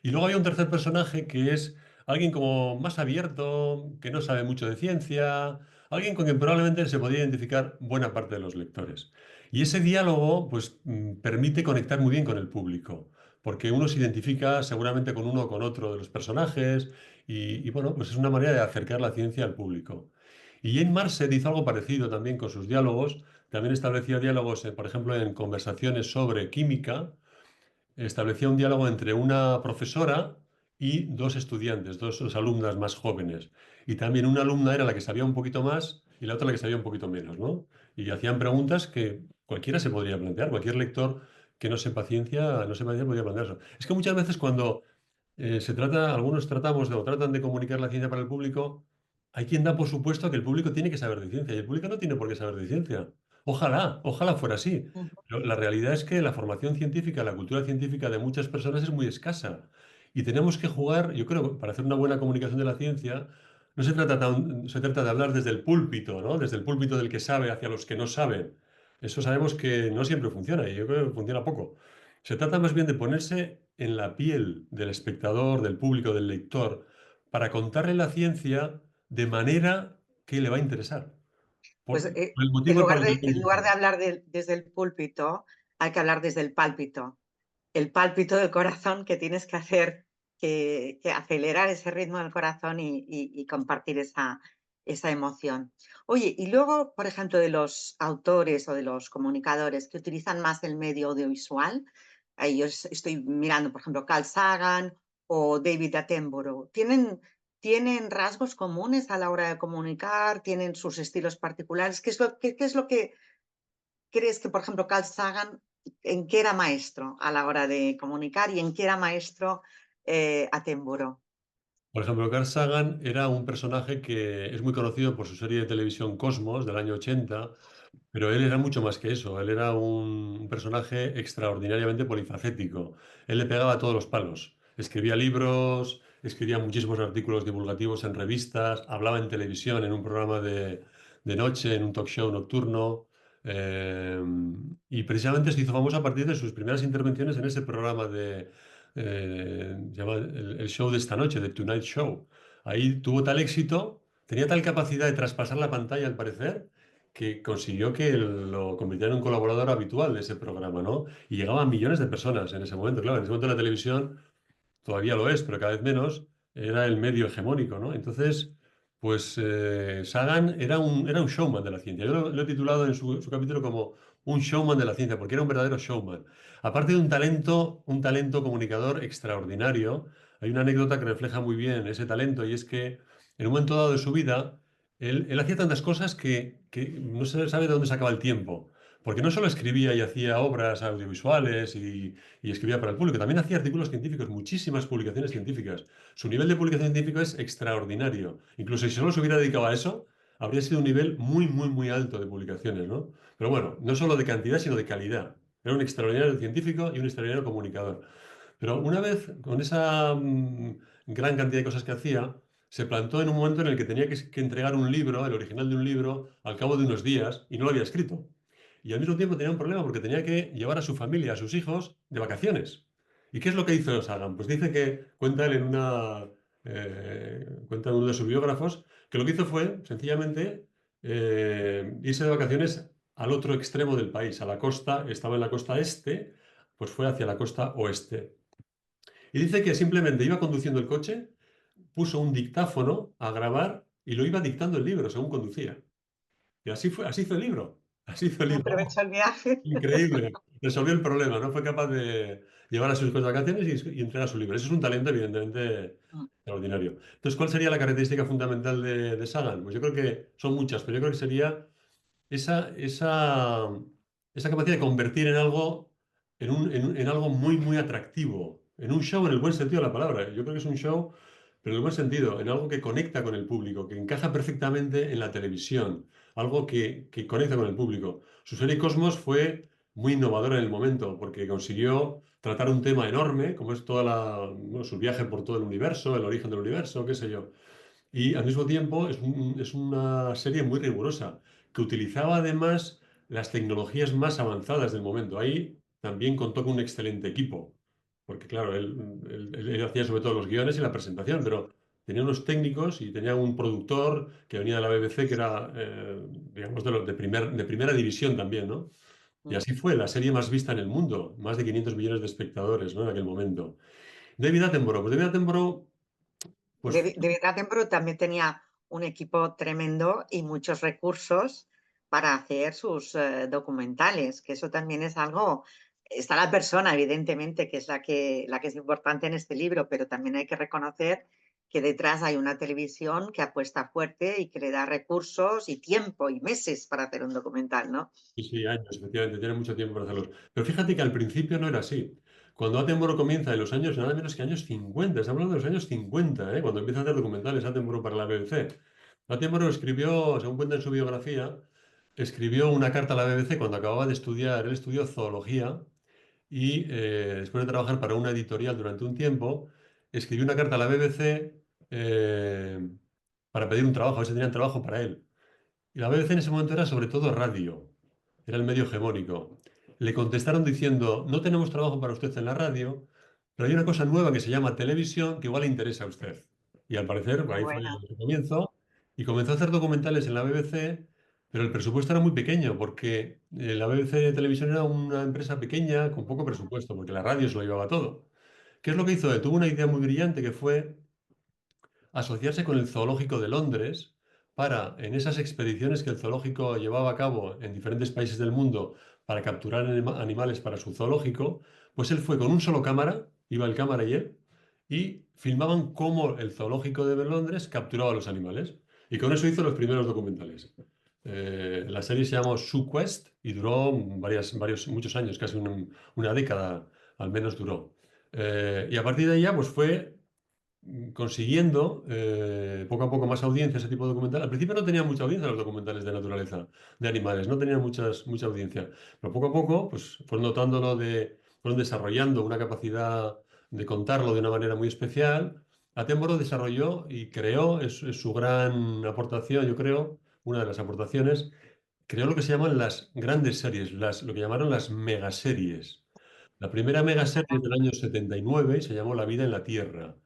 Y luego había un tercer personaje que es alguien como más abierto, que no sabe mucho de ciencia, alguien con quien probablemente se podía identificar buena parte de los lectores. Y ese diálogo, pues, permite conectar muy bien con el público, porque uno se identifica seguramente con uno o con otro de los personajes y, bueno, pues es una manera de acercar la ciencia al público. Y Jane Marcet hizo algo parecido también con sus diálogos. También establecía diálogos, por ejemplo, en conversaciones sobre química, establecía un diálogo entre una profesora y dos estudiantes, dos alumnas más jóvenes. Y también una alumna era la que sabía un poquito más y la otra la que sabía un poquito menos, ¿no? Y hacían preguntas que cualquiera se podría plantear, cualquier lector que no sepa ciencia podría plantearse. Es que muchas veces cuando algunos tratamos o tratan de comunicar la ciencia para el público, hay quien da por supuesto que el público tiene que saber de ciencia y el público no tiene por qué saber de ciencia. Ojalá, ojalá fuera así. ujú. Pero la realidad es que la formación científica, la cultura científica de muchas personas es muy escasa. Y tenemos que jugar, yo creo, para hacer una buena comunicación de la ciencia, se trata de hablar desde el púlpito, ¿no? Desde el púlpito del que sabe hacia los que no saben. Eso sabemos que no siempre funciona y yo creo que funciona poco. Se trata más bien de ponerse en la piel del espectador, del público, del lector, para contarle la ciencia de manera que le va a interesar. Pues Por el motivo por el que le va a en lugar de interesar. hablar desde el púlpito, hay que hablar desde el pálpito del corazón que tienes que hacer, que acelerar ese ritmo del corazón y compartir esa emoción. Oye, y luego, por ejemplo, de los autores o de los comunicadores que utilizan más el medio audiovisual, ahí yo estoy mirando, por ejemplo, Carl Sagan o David Attenborough, ¿tienen rasgos comunes a la hora de comunicar? ¿Tienen sus estilos particulares? ¿Qué es lo que crees que, por ejemplo, Carl Sagan, en qué era maestro a la hora de comunicar y en qué era maestro Attenborough? Por ejemplo, Carl Sagan era un personaje que es muy conocido por su serie de televisión Cosmos del año 80, pero él era mucho más que eso. Él era un personaje extraordinariamente polifacético. Él le pegaba a todos los palos. Escribía libros, escribía muchísimos artículos divulgativos en revistas, hablaba en televisión, en un programa de noche, en un talk show nocturno. eh, y precisamente se hizo famoso a partir de sus primeras intervenciones en ese programa se llama el show de esta noche, The Tonight Show. Ahí tuvo tal éxito, tenía tal capacidad de traspasar la pantalla, al parecer, que consiguió que lo convirtiera en un colaborador habitual de ese programa, ¿no? Y llegaban millones de personas en ese momento. Claro, en ese momento la televisión todavía lo es, pero cada vez menos, era el medio hegemónico, ¿no? Entonces, pues Sagan era un showman de la ciencia. Yo lo he titulado en su capítulo como un showman de la ciencia, porque era un verdadero showman. Aparte de un talento comunicador extraordinario, hay una anécdota que refleja muy bien ese talento, y es que en un momento dado de su vida, él hacía tantas cosas que no se sabe de dónde sacaba el tiempo. Porque no solo escribía y hacía obras audiovisuales y escribía para el público, también hacía artículos científicos, muchísimas publicaciones científicas. Su nivel de publicación científica es extraordinario. Incluso si solo se hubiera dedicado a eso, habría sido un nivel muy, muy, muy alto de publicaciones, ¿no? Pero bueno, no solo de cantidad, sino de calidad. Era un extraordinario científico y un extraordinario comunicador. Pero una vez, con esa gran cantidad de cosas que hacía, se plantó en un momento en el que tenía que entregar un libro, el original de un libro, al cabo de unos días, y no lo había escrito. Y al mismo tiempo tenía un problema porque tenía que llevar a su familia, a sus hijos, de vacaciones. ¿Y qué es lo que hizo Sagan? Pues dice que, cuenta él cuenta en uno de sus biógrafos, que lo que hizo fue, sencillamente, irse de vacaciones al otro extremo del país, a la costa, estaba en la costa este, pues fue hacia la costa oeste. Y dice que simplemente iba conduciendo el coche, puso un dictáfono a grabar y lo iba dictando el libro según conducía. Y así fue, así hizo el libro. Así hizo el libro. Aprovechó el viaje. Increíble. Resolvió el problema, ¿no? Fue capaz de llevar a sus hijos de vacaciones y entregar su libro. Eso es un talento, evidentemente, extraordinario. Entonces, ¿cuál sería la característica fundamental de Sagan? Pues yo creo que son muchas, pero yo creo que sería esa, esa, esa capacidad de convertir en algo, en algo muy, muy atractivo, en un show en el buen sentido de la palabra. Yo creo que es un show, pero en el buen sentido, en algo que conecta con el público, que encaja perfectamente en la televisión, algo que conecta con el público. Su serie Cosmos fue muy innovadora en el momento, porque consiguió tratar un tema enorme, como es bueno, su viaje por todo el universo, el origen del universo, qué sé yo. Y al mismo tiempo es una serie muy rigurosa, que utilizaba además las tecnologías más avanzadas del momento. Ahí también contó con un excelente equipo, porque claro, él hacía sobre todo los guiones y la presentación, pero tenía unos técnicos y tenía un productor que venía de la BBC, que era, digamos, de primera división también, ¿no? Y así fue, la serie más vista en el mundo, más de 500 millones de espectadores, ¿no? En aquel momento. David Attenborough, pues David Attenborough, pues David Attenborough también tenía un equipo tremendo y muchos recursos para hacer sus documentales, que eso también es algo. Está la persona, evidentemente, que es la que es importante en este libro, pero también hay que reconocer que detrás hay una televisión que apuesta fuerte y que le da recursos y tiempo y meses para hacer un documental, ¿no? sí, sí, años, efectivamente, tiene mucho tiempo para hacerlos. Pero fíjate que al principio no era así. Cuando Attenborough comienza en los años, nada menos que años 50, estamos hablando de los años 50, ¿eh? Cuando empieza a hacer documentales Attenborough para la BBC. Attenborough escribió, según cuenta en su biografía, escribió una carta a la BBC cuando acababa de estudiar, él estudió zoología y después de trabajar para una editorial durante un tiempo, escribió una carta a la BBC para pedir un trabajo, a ver si tenían trabajo para él. Y la BBC en ese momento era sobre todo radio, era el medio hegemónico. Le contestaron diciendo, no tenemos trabajo para usted en la radio, pero hay una cosa nueva que se llama televisión que igual le interesa a usted. Y al parecer, Qué ahí fue bueno. el comienzo, y comenzó a hacer documentales en la BBC, pero el presupuesto era muy pequeño, porque la BBC de Televisión era una empresa pequeña con poco presupuesto, porque la radio se lo llevaba todo. ¿Qué es lo que hizo él? Tuvo una idea muy brillante que fue asociarse con el Zoológico de Londres para, en esas expediciones que el zoológico llevaba a cabo en diferentes países del mundo para capturar animales para su zoológico, pues él fue con un solo cámara, iba el cámara y él, y filmaban cómo el zoológico de Londres capturaba a los animales. Y con eso hizo los primeros documentales. La serie se llamó Zoo Quest y duró muchos años, casi una década al menos duró. Y a partir de ahí ya pues fue consiguiendo poco a poco más audiencia ese tipo de documental. Al principio no tenía mucha audiencia los documentales de naturaleza, de animales, no tenían mucha audiencia. Pero poco a poco, pues fueron notándolo fueron desarrollando una capacidad de contarlo de una manera muy especial. Attenborough desarrolló y creó, es su gran aportación, yo creo, una de las aportaciones, creó lo que se llaman las grandes series, lo que llamaron las megaseries. La primera megaserie es del año 79 y se llamó La vida en la Tierra.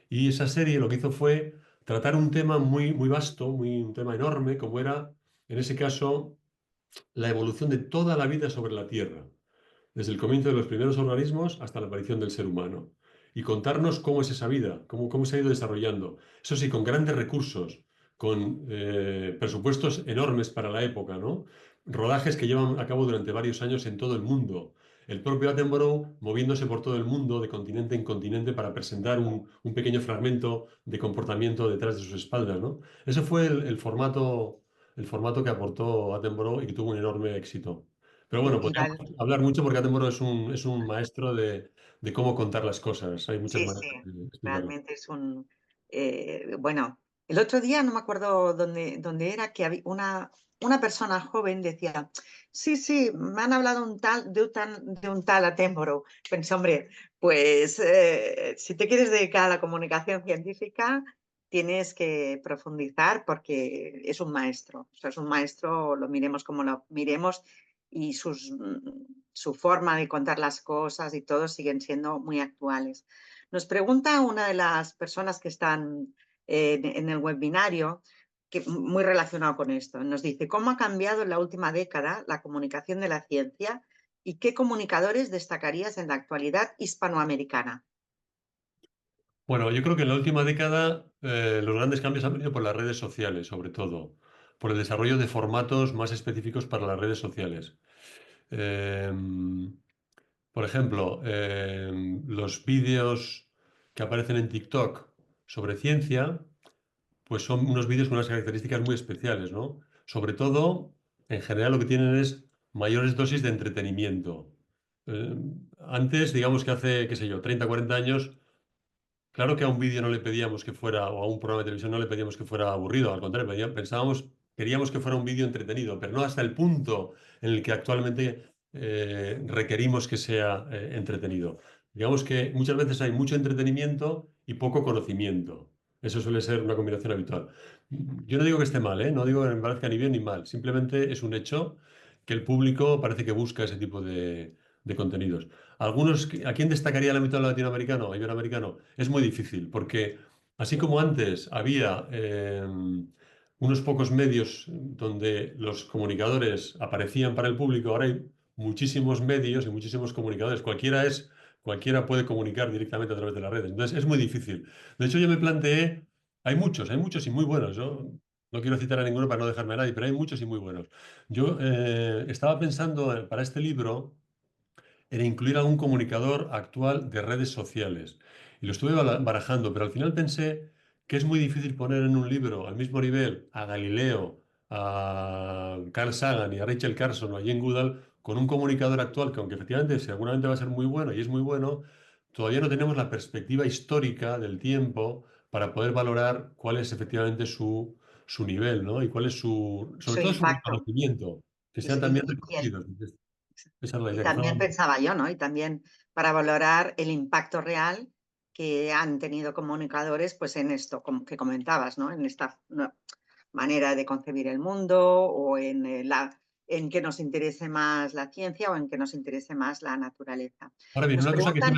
Y esa serie lo que hizo fue tratar un tema muy, muy vasto, un tema enorme, como era, en ese caso, la evolución de toda la vida sobre la Tierra, desde el comienzo de los primeros organismos hasta la aparición del ser humano. Y contarnos cómo es esa vida, cómo se ha ido desarrollando. Eso sí, con grandes recursos, con presupuestos enormes para la época, ¿no? Rodajes que llevan a cabo durante varios años en todo el mundo. El propio Attenborough moviéndose por todo el mundo, de continente en continente, para presentar un pequeño fragmento de comportamiento detrás de sus espaldas, ¿no? Ese fue el formato que aportó Attenborough y que tuvo un enorme éxito. Pero bueno, Ir podríamos al... hablar mucho porque Attenborough es un maestro de cómo contar las cosas. Hay muchas Sí, sí, maneras de explicarlo. realmente es un... bueno, el otro día no me acuerdo dónde era, que había una persona joven decía, sí, sí, me han hablado de un tal Attenborough. Pensé, hombre, pues si te quieres dedicar a la comunicación científica, tienes que profundizar porque es un maestro. O sea, es un maestro, lo miremos como lo miremos, y su forma de contar las cosas y todo siguen siendo muy actuales. Nos pregunta una de las personas que están en el webinario, que muy relacionado con esto, nos dice, ¿cómo ha cambiado en la última década la comunicación de la ciencia y qué comunicadores destacarías en la actualidad hispanoamericana? Bueno, yo creo que en la última década los grandes cambios han venido por las redes sociales, sobre todo, por el desarrollo de formatos más específicos para las redes sociales. Em, por ejemplo, los vídeos que aparecen en TikTok sobre ciencia, pues son unos vídeos con unas características muy especiales, ¿no? Sobre todo, en general lo que tienen es mayores dosis de entretenimiento. Eh, Antes, digamos que hace, qué sé yo, 30, 40 años, claro que a un vídeo no le pedíamos que fuera, o a un programa de televisión no le pedíamos que fuera aburrido, al contrario, pensábamos, queríamos que fuera un vídeo entretenido, pero no hasta el punto en el que actualmente requerimos que sea entretenido. Digamos que muchas veces hay mucho entretenimiento y poco conocimiento. Eso suele ser una combinación habitual. Yo no digo que esté mal, ¿eh? No digo que me parezca ni bien ni mal, simplemente es un hecho que el público parece que busca ese tipo de contenidos. ¿A quién destacaría el ámbito latinoamericano o iberoamericano? Es muy difícil, porque así como antes había unos pocos medios donde los comunicadores aparecían para el público, ahora hay muchísimos medios y muchísimos comunicadores. Cualquiera puede comunicar directamente a través de las redes. Entonces es muy difícil. De hecho, yo me planteé, hay muchos y muy buenos. Yo no quiero citar a ninguno para no dejarme a nadie, pero hay muchos y muy buenos. Yo estaba pensando para este libro era incluir algún comunicador actual de redes sociales. Y lo estuve barajando, pero al final pensé que es muy difícil poner en un libro al mismo nivel a Galileo, a Carl Sagan y a Rachel Carson o a Jane Goodall con un comunicador actual que, aunque efectivamente seguramente va a ser muy bueno y es muy bueno, todavía no tenemos la perspectiva histórica del tiempo para poder valorar cuál es efectivamente su nivel, ¿no? Y cuál es Su sobre todo su impacto. reconocimiento, que Y, sean también y el, reconocidos. Esa es la y idea, que también fueran. pensaba yo, ¿no? Y también para valorar el impacto real que han tenido comunicadores, pues en esto que comentabas, ¿no? En esta manera de concebir el mundo o en que nos interese más la ciencia o en que nos interese más la naturaleza. Ahora bien, Nos preguntan,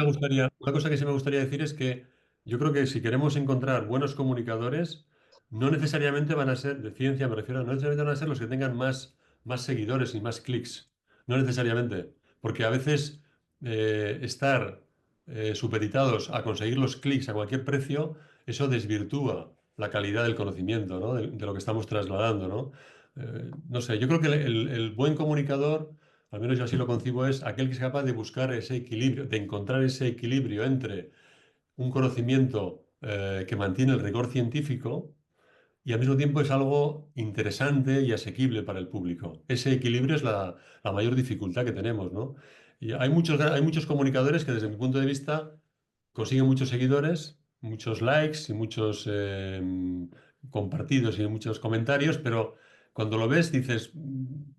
una cosa que sí me gustaría decir es que yo creo que si queremos encontrar buenos comunicadores, no necesariamente van a ser, de ciencia me refiero, no necesariamente van a ser los que tengan más seguidores y más clics. No necesariamente. Porque a veces estar supeditados a conseguir los clics a cualquier precio, eso desvirtúa la calidad del conocimiento, ¿no? De lo que estamos trasladando, ¿no? No sé, yo creo que el buen comunicador, al menos yo así lo concibo, es aquel que es capaz de buscar ese equilibrio, de encontrar ese equilibrio entre un conocimiento que mantiene el rigor científico y al mismo tiempo es algo interesante y asequible para el público. Ese equilibrio es la mayor dificultad que tenemos, ¿no? Y hay muchos comunicadores que desde mi punto de vista consiguen muchos seguidores, muchos likes y muchos compartidos y muchos comentarios, pero cuando lo ves dices,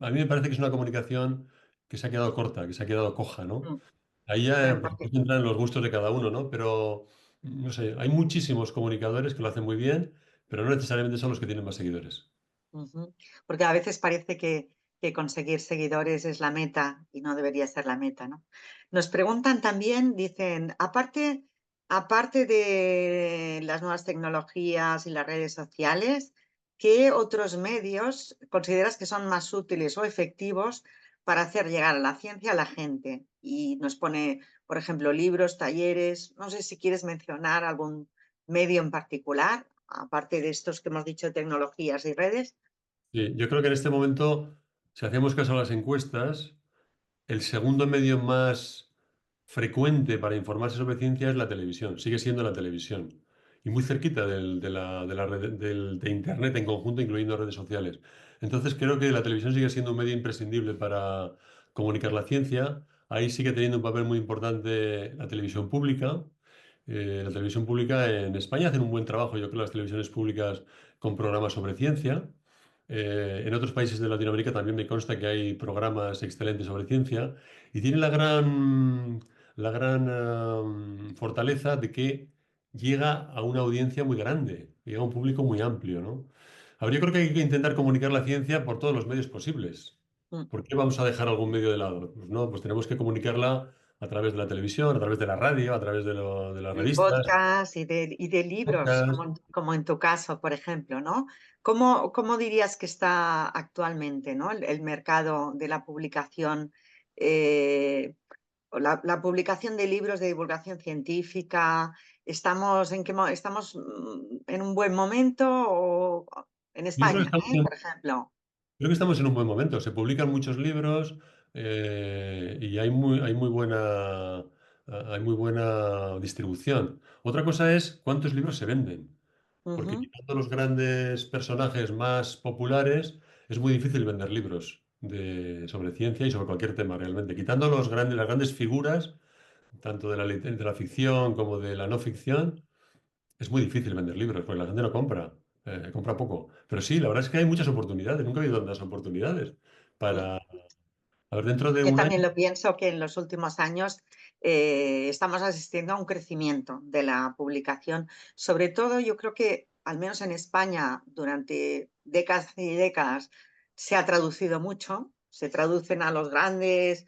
a mí me parece que es una comunicación que se ha quedado corta, que se ha quedado coja, ¿no? mm, Ahí ya, bueno, por supuesto, entran los gustos de cada uno, ¿no? Pero, no sé, hay muchísimos comunicadores que lo hacen muy bien, pero no necesariamente son los que tienen más seguidores. ujú, porque a veces parece que conseguir seguidores es la meta y no debería ser la meta, ¿no? Nos preguntan también, dicen, aparte de las nuevas tecnologías y las redes sociales, ¿qué otros medios consideras que son más útiles o efectivos para hacer llegar a la ciencia a la gente? Y nos pone, por ejemplo, libros, talleres. No sé si quieres mencionar algún medio en particular, aparte de estos que hemos dicho, tecnologías y redes. Sí, yo creo que en este momento, si hacemos caso a las encuestas, el segundo medio más frecuente para informarse sobre ciencia es la televisión, sigue siendo la televisión. Y muy cerquita de Internet en conjunto, incluyendo redes sociales. Entonces creo que la televisión sigue siendo un medio imprescindible comunicar la ciencia. Ahí sigue teniendo un papel muy importante la televisión pública. La televisión pública en España hacen un buen trabajo, yo creo, las televisiones públicas con programas sobre ciencia. En otros países de Latinoamérica también me consta que hay programas excelentes sobre ciencia y tienen la gran fortaleza de que llega a una audiencia muy grande, llega a un público muy amplio, ¿no? Ahora, yo creo que hay que intentar comunicar la ciencia por todos los medios posibles. Mm. ¿Por qué vamos a dejar algún medio de lado? Pues no, pues tenemos que comunicarla a través de la televisión, a través de la radio, a través de las El revistas, podcast y de libros, podcast. como en tu caso, por ejemplo, ¿no? Cómo dirías que está actualmente, ¿no? El mercado de la publicación, o la publicación de libros de divulgación científica. ¿Estamos estamos en un buen momento o en Yo creo que España, estamos por ejemplo? creo que estamos en un buen momento. Se publican muchos libros y hay muy buena distribución. Otra cosa es cuántos libros se venden. Porque Ujú. quitando los grandes personajes más populares, es muy difícil vender libros sobre ciencia y sobre cualquier tema realmente. Quitando las grandes figuras, tanto de la ficción como de la no ficción, es muy difícil vender libros porque la gente no compra, compra poco. Pero sí, la verdad es que hay muchas oportunidades. Nunca ha habido tantas oportunidades Sí. para, a ver, dentro de Yo un año. también lo pienso que en los últimos años estamos asistiendo a un crecimiento de la publicación. Sobre todo, yo creo que, al menos en España, durante décadas y décadas, se ha traducido mucho. Se traducen a los grandes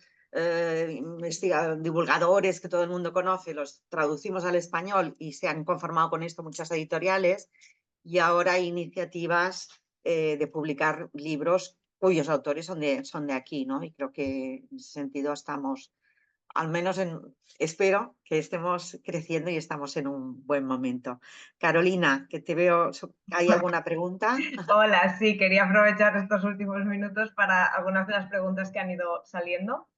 divulgadores que todo el mundo conoce, los traducimos al español y se han conformado con esto muchas editoriales. Y ahora hay iniciativas de publicar libros cuyos autores son de aquí, ¿no? Y creo que en ese sentido estamos, al menos espero que estemos creciendo y estamos en un buen momento. Carolina, que te veo, ¿hay alguna pregunta? Hola, sí, quería aprovechar estos últimos minutos para algunas de las preguntas que han ido saliendo.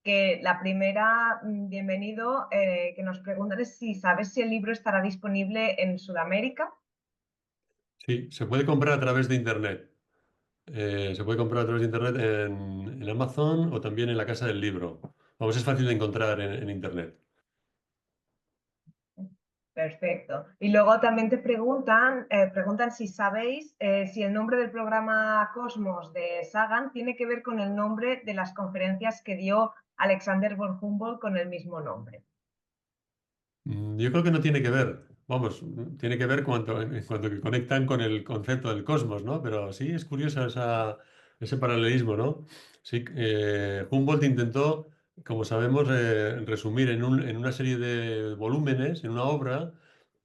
Que la primera, bienvenido, que nos preguntan es si sabes si el libro estará disponible en Sudamérica. Sí, se puede comprar a través de Internet. Se puede comprar a través de Internet en Amazon o también en la Casa del Libro. Vamos, es fácil de encontrar en Internet. Perfecto. Y luego también te preguntan si sabéis si el nombre del programa Cosmos de Sagan tiene que ver con el nombre de las conferencias que dio Alexander von Humboldt con el mismo nombre. Yo creo que no tiene que ver. Vamos, tiene que ver en cuanto que conectan con el concepto del cosmos, ¿no? Pero sí, es curioso ese paralelismo, ¿no? Sí, Humboldt intentó, como sabemos, resumir en una serie de volúmenes, en una obra,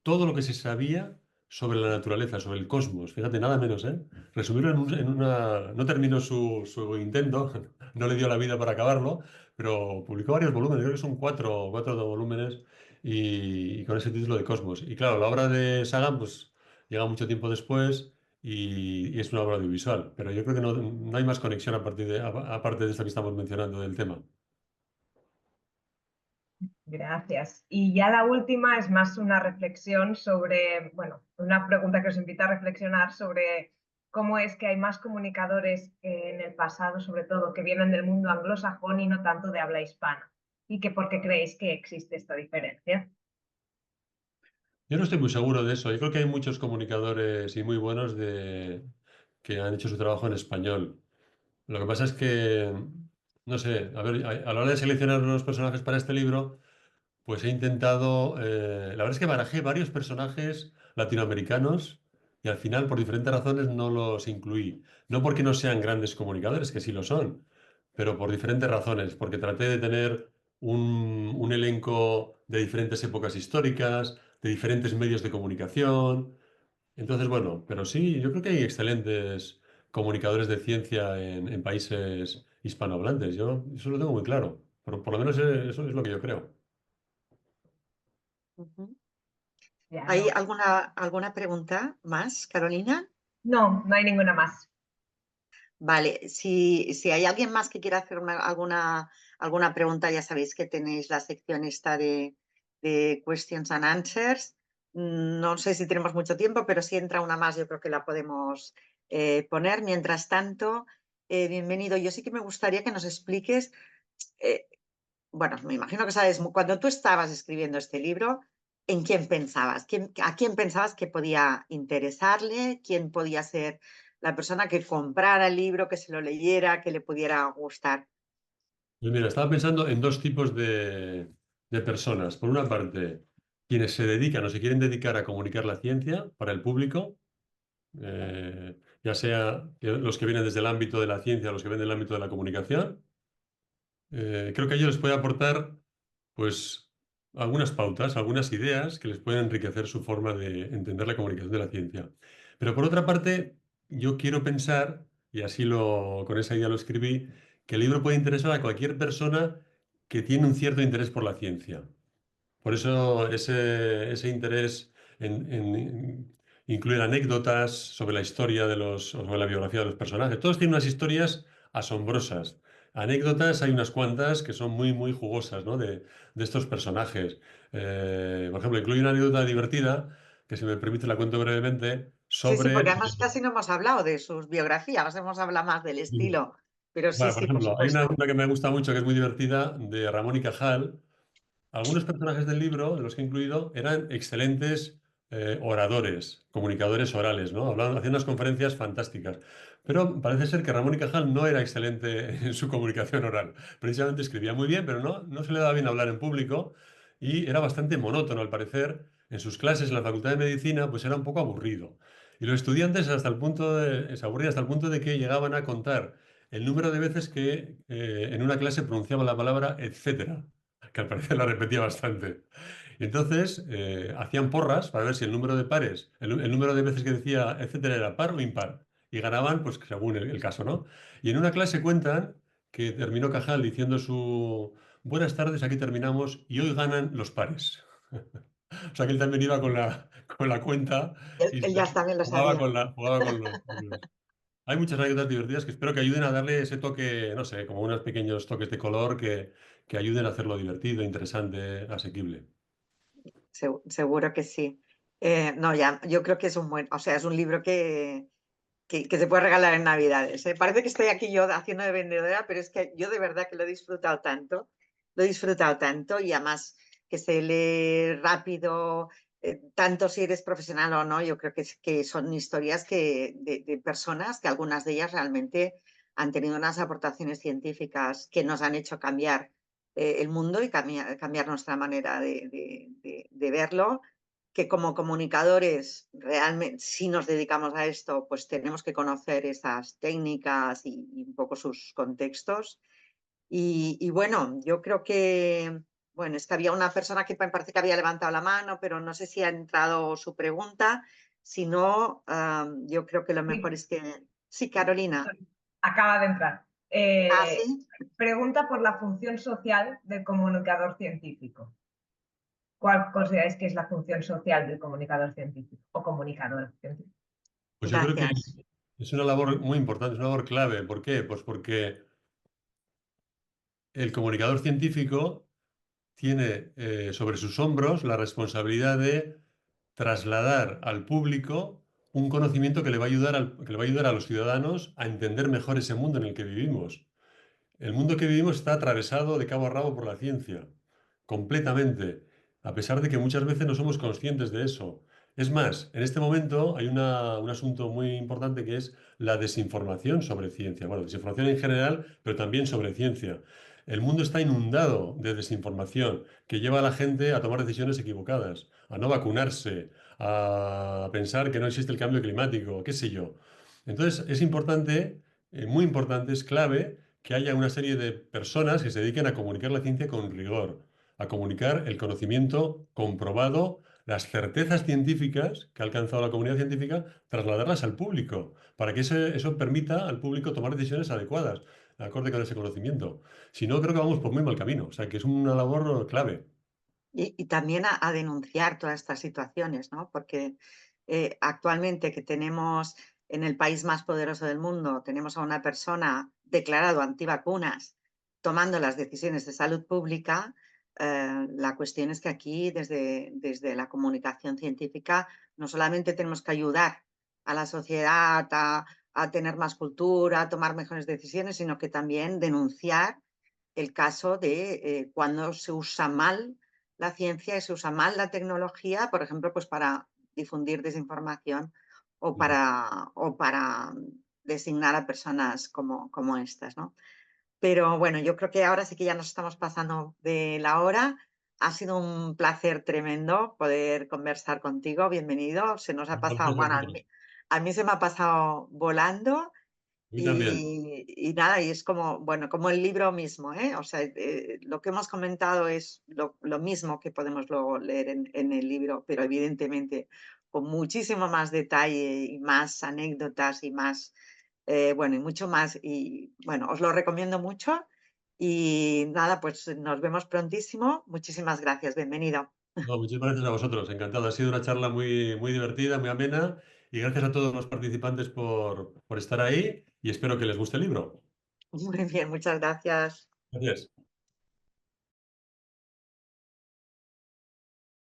todo lo que se sabía sobre la naturaleza, sobre el cosmos. Fíjate, nada menos, ¿eh? Resumirlo en una... No terminó su intento, no le dio la vida para acabarlo, pero publicó varios volúmenes, creo que son cuatro volúmenes y con ese título de Cosmos. Y claro, la obra de Sagan pues llega mucho tiempo después y es una obra audiovisual, pero yo creo que no hay más conexión aparte de esta que estamos mencionando del tema. Gracias. Y ya la última es más una reflexión sobre, bueno, una pregunta que os invita a reflexionar sobre cómo es que hay más comunicadores en el pasado, sobre todo, que vienen del mundo anglosajón y no tanto de habla hispana. ¿Y que por qué creéis que existe esta diferencia? Yo no estoy muy seguro de eso. Yo creo que hay muchos comunicadores y muy buenos que han hecho su trabajo en español. Lo que pasa es que, no sé, a ver, a la hora de seleccionar los personajes para este libro, pues he intentado, la verdad es que barajé varios personajes latinoamericanos y al final por diferentes razones no los incluí. No porque no sean grandes comunicadores, que sí lo son, pero por diferentes razones, porque traté de tener un elenco de diferentes épocas históricas, de diferentes medios de comunicación. Entonces, bueno, pero sí, yo creo que hay excelentes comunicadores de ciencia en países hispanohablantes. Yo eso lo tengo muy claro. Por lo menos eso es lo que yo creo. Ujú. Ya ¿Hay no. alguna pregunta más, Carolina? No, no hay ninguna más. Vale, si hay alguien más que quiera hacer alguna pregunta, ya sabéis que tenéis la sección esta de questions and answers. No sé si tenemos mucho tiempo, pero si entra una más, yo creo que la podemos poner. Mientras tanto, bienvenido. Yo sí que me gustaría que nos expliques bueno, me imagino que sabes, cuando tú estabas escribiendo este libro, ¿en quién pensabas? ¿A quién pensabas que podía interesarle? ¿Quién podía ser la persona que comprara el libro, que se lo leyera, que le pudiera gustar? Pues mira, estaba pensando en dos tipos de personas. Por una parte, quienes se dedican o se quieren dedicar a comunicar la ciencia para el público, ya sea los que vienen desde el ámbito de la ciencia o los que vienen del ámbito de la comunicación. Creo que ello les puede aportar, pues, algunas pautas, algunas ideas que les pueden enriquecer su forma de entender la comunicación de la ciencia. Pero por otra parte, yo quiero pensar, y así con esa idea lo escribí, que el libro puede interesar a cualquier persona que tiene un cierto interés por la ciencia. Por eso ese interés en incluir anécdotas sobre la historia o sobre la biografía de los personajes. Todos tienen unas historias asombrosas. Anécdotas hay unas cuantas que son muy, muy jugosas, ¿no? De estos personajes. Por ejemplo, incluye una anécdota divertida, que si me permite la cuento brevemente, Sí, sí, sobre... porque además casi no hemos hablado de sus biografías, hemos hablado más del estilo, pero sí, Vale, por sí, por ejemplo, hay supuesto. una que me gusta mucho, que es muy divertida, de Ramón y Cajal. Algunos personajes del libro, de los que he incluido, eran excelentes oradores, comunicadores orales, ¿no? Hacían unas conferencias fantásticas. Pero parece ser que Ramón y Cajal no era excelente en su comunicación oral. Precisamente escribía muy bien, pero no se le daba bien hablar en público y era bastante monótono, al parecer. En sus clases en la Facultad de Medicina, pues era un poco aburrido. Y los estudiantes se aburrían hasta el punto de que llegaban a contar el número de veces que en una clase pronunciaban la palabra etcétera, que al parecer la repetía bastante. Y entonces hacían porras para ver si el número de pares, el número de veces que decía etcétera era par o impar. Y ganaban, pues según el caso, ¿no? Y en una clase cuentan que terminó Cajal diciendo su buenas tardes, aquí terminamos y hoy ganan los pares. O sea que él también iba con la cuenta y Él ya también lo jugaba sabía. con los... Hay muchas anécdotas divertidas que espero que ayuden a darle ese toque, no sé, como unos pequeños toques de color que ayuden a hacerlo divertido, interesante, asequible. Seguro que sí. No, ya, yo creo que es un buen, o sea, es un libro que se puede regalar en Navidades, ¿eh? Parece que estoy aquí yo haciendo de vendedora, pero es que yo de verdad que lo he disfrutado tanto y además que se lee rápido, tanto si eres profesional o no, yo creo que son historias de personas que algunas de ellas realmente han tenido unas aportaciones científicas que nos han hecho cambiar el mundo y cambiar nuestra manera de verlo, que como comunicadores realmente, si nos dedicamos a esto, pues tenemos que conocer esas técnicas y un poco sus contextos. Y bueno, yo creo que, bueno, es que había una persona que me parece que había levantado la mano, pero no sé si ha entrado su pregunta. Si no, yo creo que lo mejor Sí, es que... Sí, Carolina. acaba de entrar. Ah, sí. Pregunta por la función social del comunicador científico. ¿Cuál consideráis que es la función social del comunicador científico o comunicador científico? Pues yo creo que Gracias. es una labor muy importante, es una labor clave. ¿Por qué? Pues porque el comunicador científico tiene sobre sus hombros la responsabilidad de trasladar al público un conocimiento que le va a ayudar que le va a ayudar a los ciudadanos a entender mejor ese mundo en el que vivimos. El mundo que vivimos está atravesado de cabo a rabo por la ciencia, completamente, a pesar de que muchas veces no somos conscientes de eso. Es más, en este momento hay un asunto muy importante que es la desinformación sobre ciencia. Bueno, desinformación en general, pero también sobre ciencia. El mundo está inundado de desinformación que lleva a la gente a tomar decisiones equivocadas, a no vacunarse, a pensar que no existe el cambio climático, qué sé yo. Entonces, es importante, muy importante, es clave que haya una serie de personas que se dediquen a comunicar la ciencia con rigor, a comunicar el conocimiento comprobado, las certezas científicas que ha alcanzado la comunidad científica, trasladarlas al público, para que eso permita al público tomar decisiones adecuadas, acorde con ese conocimiento. Si no, creo que vamos por muy mal camino. O sea, que es una labor clave. Y también a denunciar todas estas situaciones, ¿no? Porque actualmente que tenemos en el país más poderoso del mundo, tenemos a una persona declarado antivacunas tomando las decisiones de salud pública, la cuestión es que aquí desde la comunicación científica no solamente tenemos que ayudar a la sociedad a tener más cultura, a tomar mejores decisiones, sino que también denunciar el caso de cuando se usa mal la ciencia y se usa mal la tecnología, por ejemplo, pues para difundir desinformación o para designar a personas como estas, ¿no? Pero bueno, yo creo que ahora sí que ya nos estamos pasando de la hora. Ha sido un placer tremendo poder conversar contigo. Bienvenido. Se nos ha pasado, Gracias a bueno, vosotros. a mí se me ha pasado volando A mí también. y nada, y es como, bueno, como el libro mismo, ¿eh? O sea, lo que hemos comentado es lo mismo que podemos luego leer en el libro, pero evidentemente con muchísimo más detalle y más anécdotas y más, bueno, y mucho más. Y bueno, os lo recomiendo mucho. Y nada, pues nos vemos prontísimo. Muchísimas gracias. Bienvenido. No, muchísimas gracias a vosotros, encantado. Ha sido una charla muy, muy divertida, muy amena y gracias a todos los participantes por estar ahí y espero que les guste el libro. Muy bien, muchas gracias. Gracias.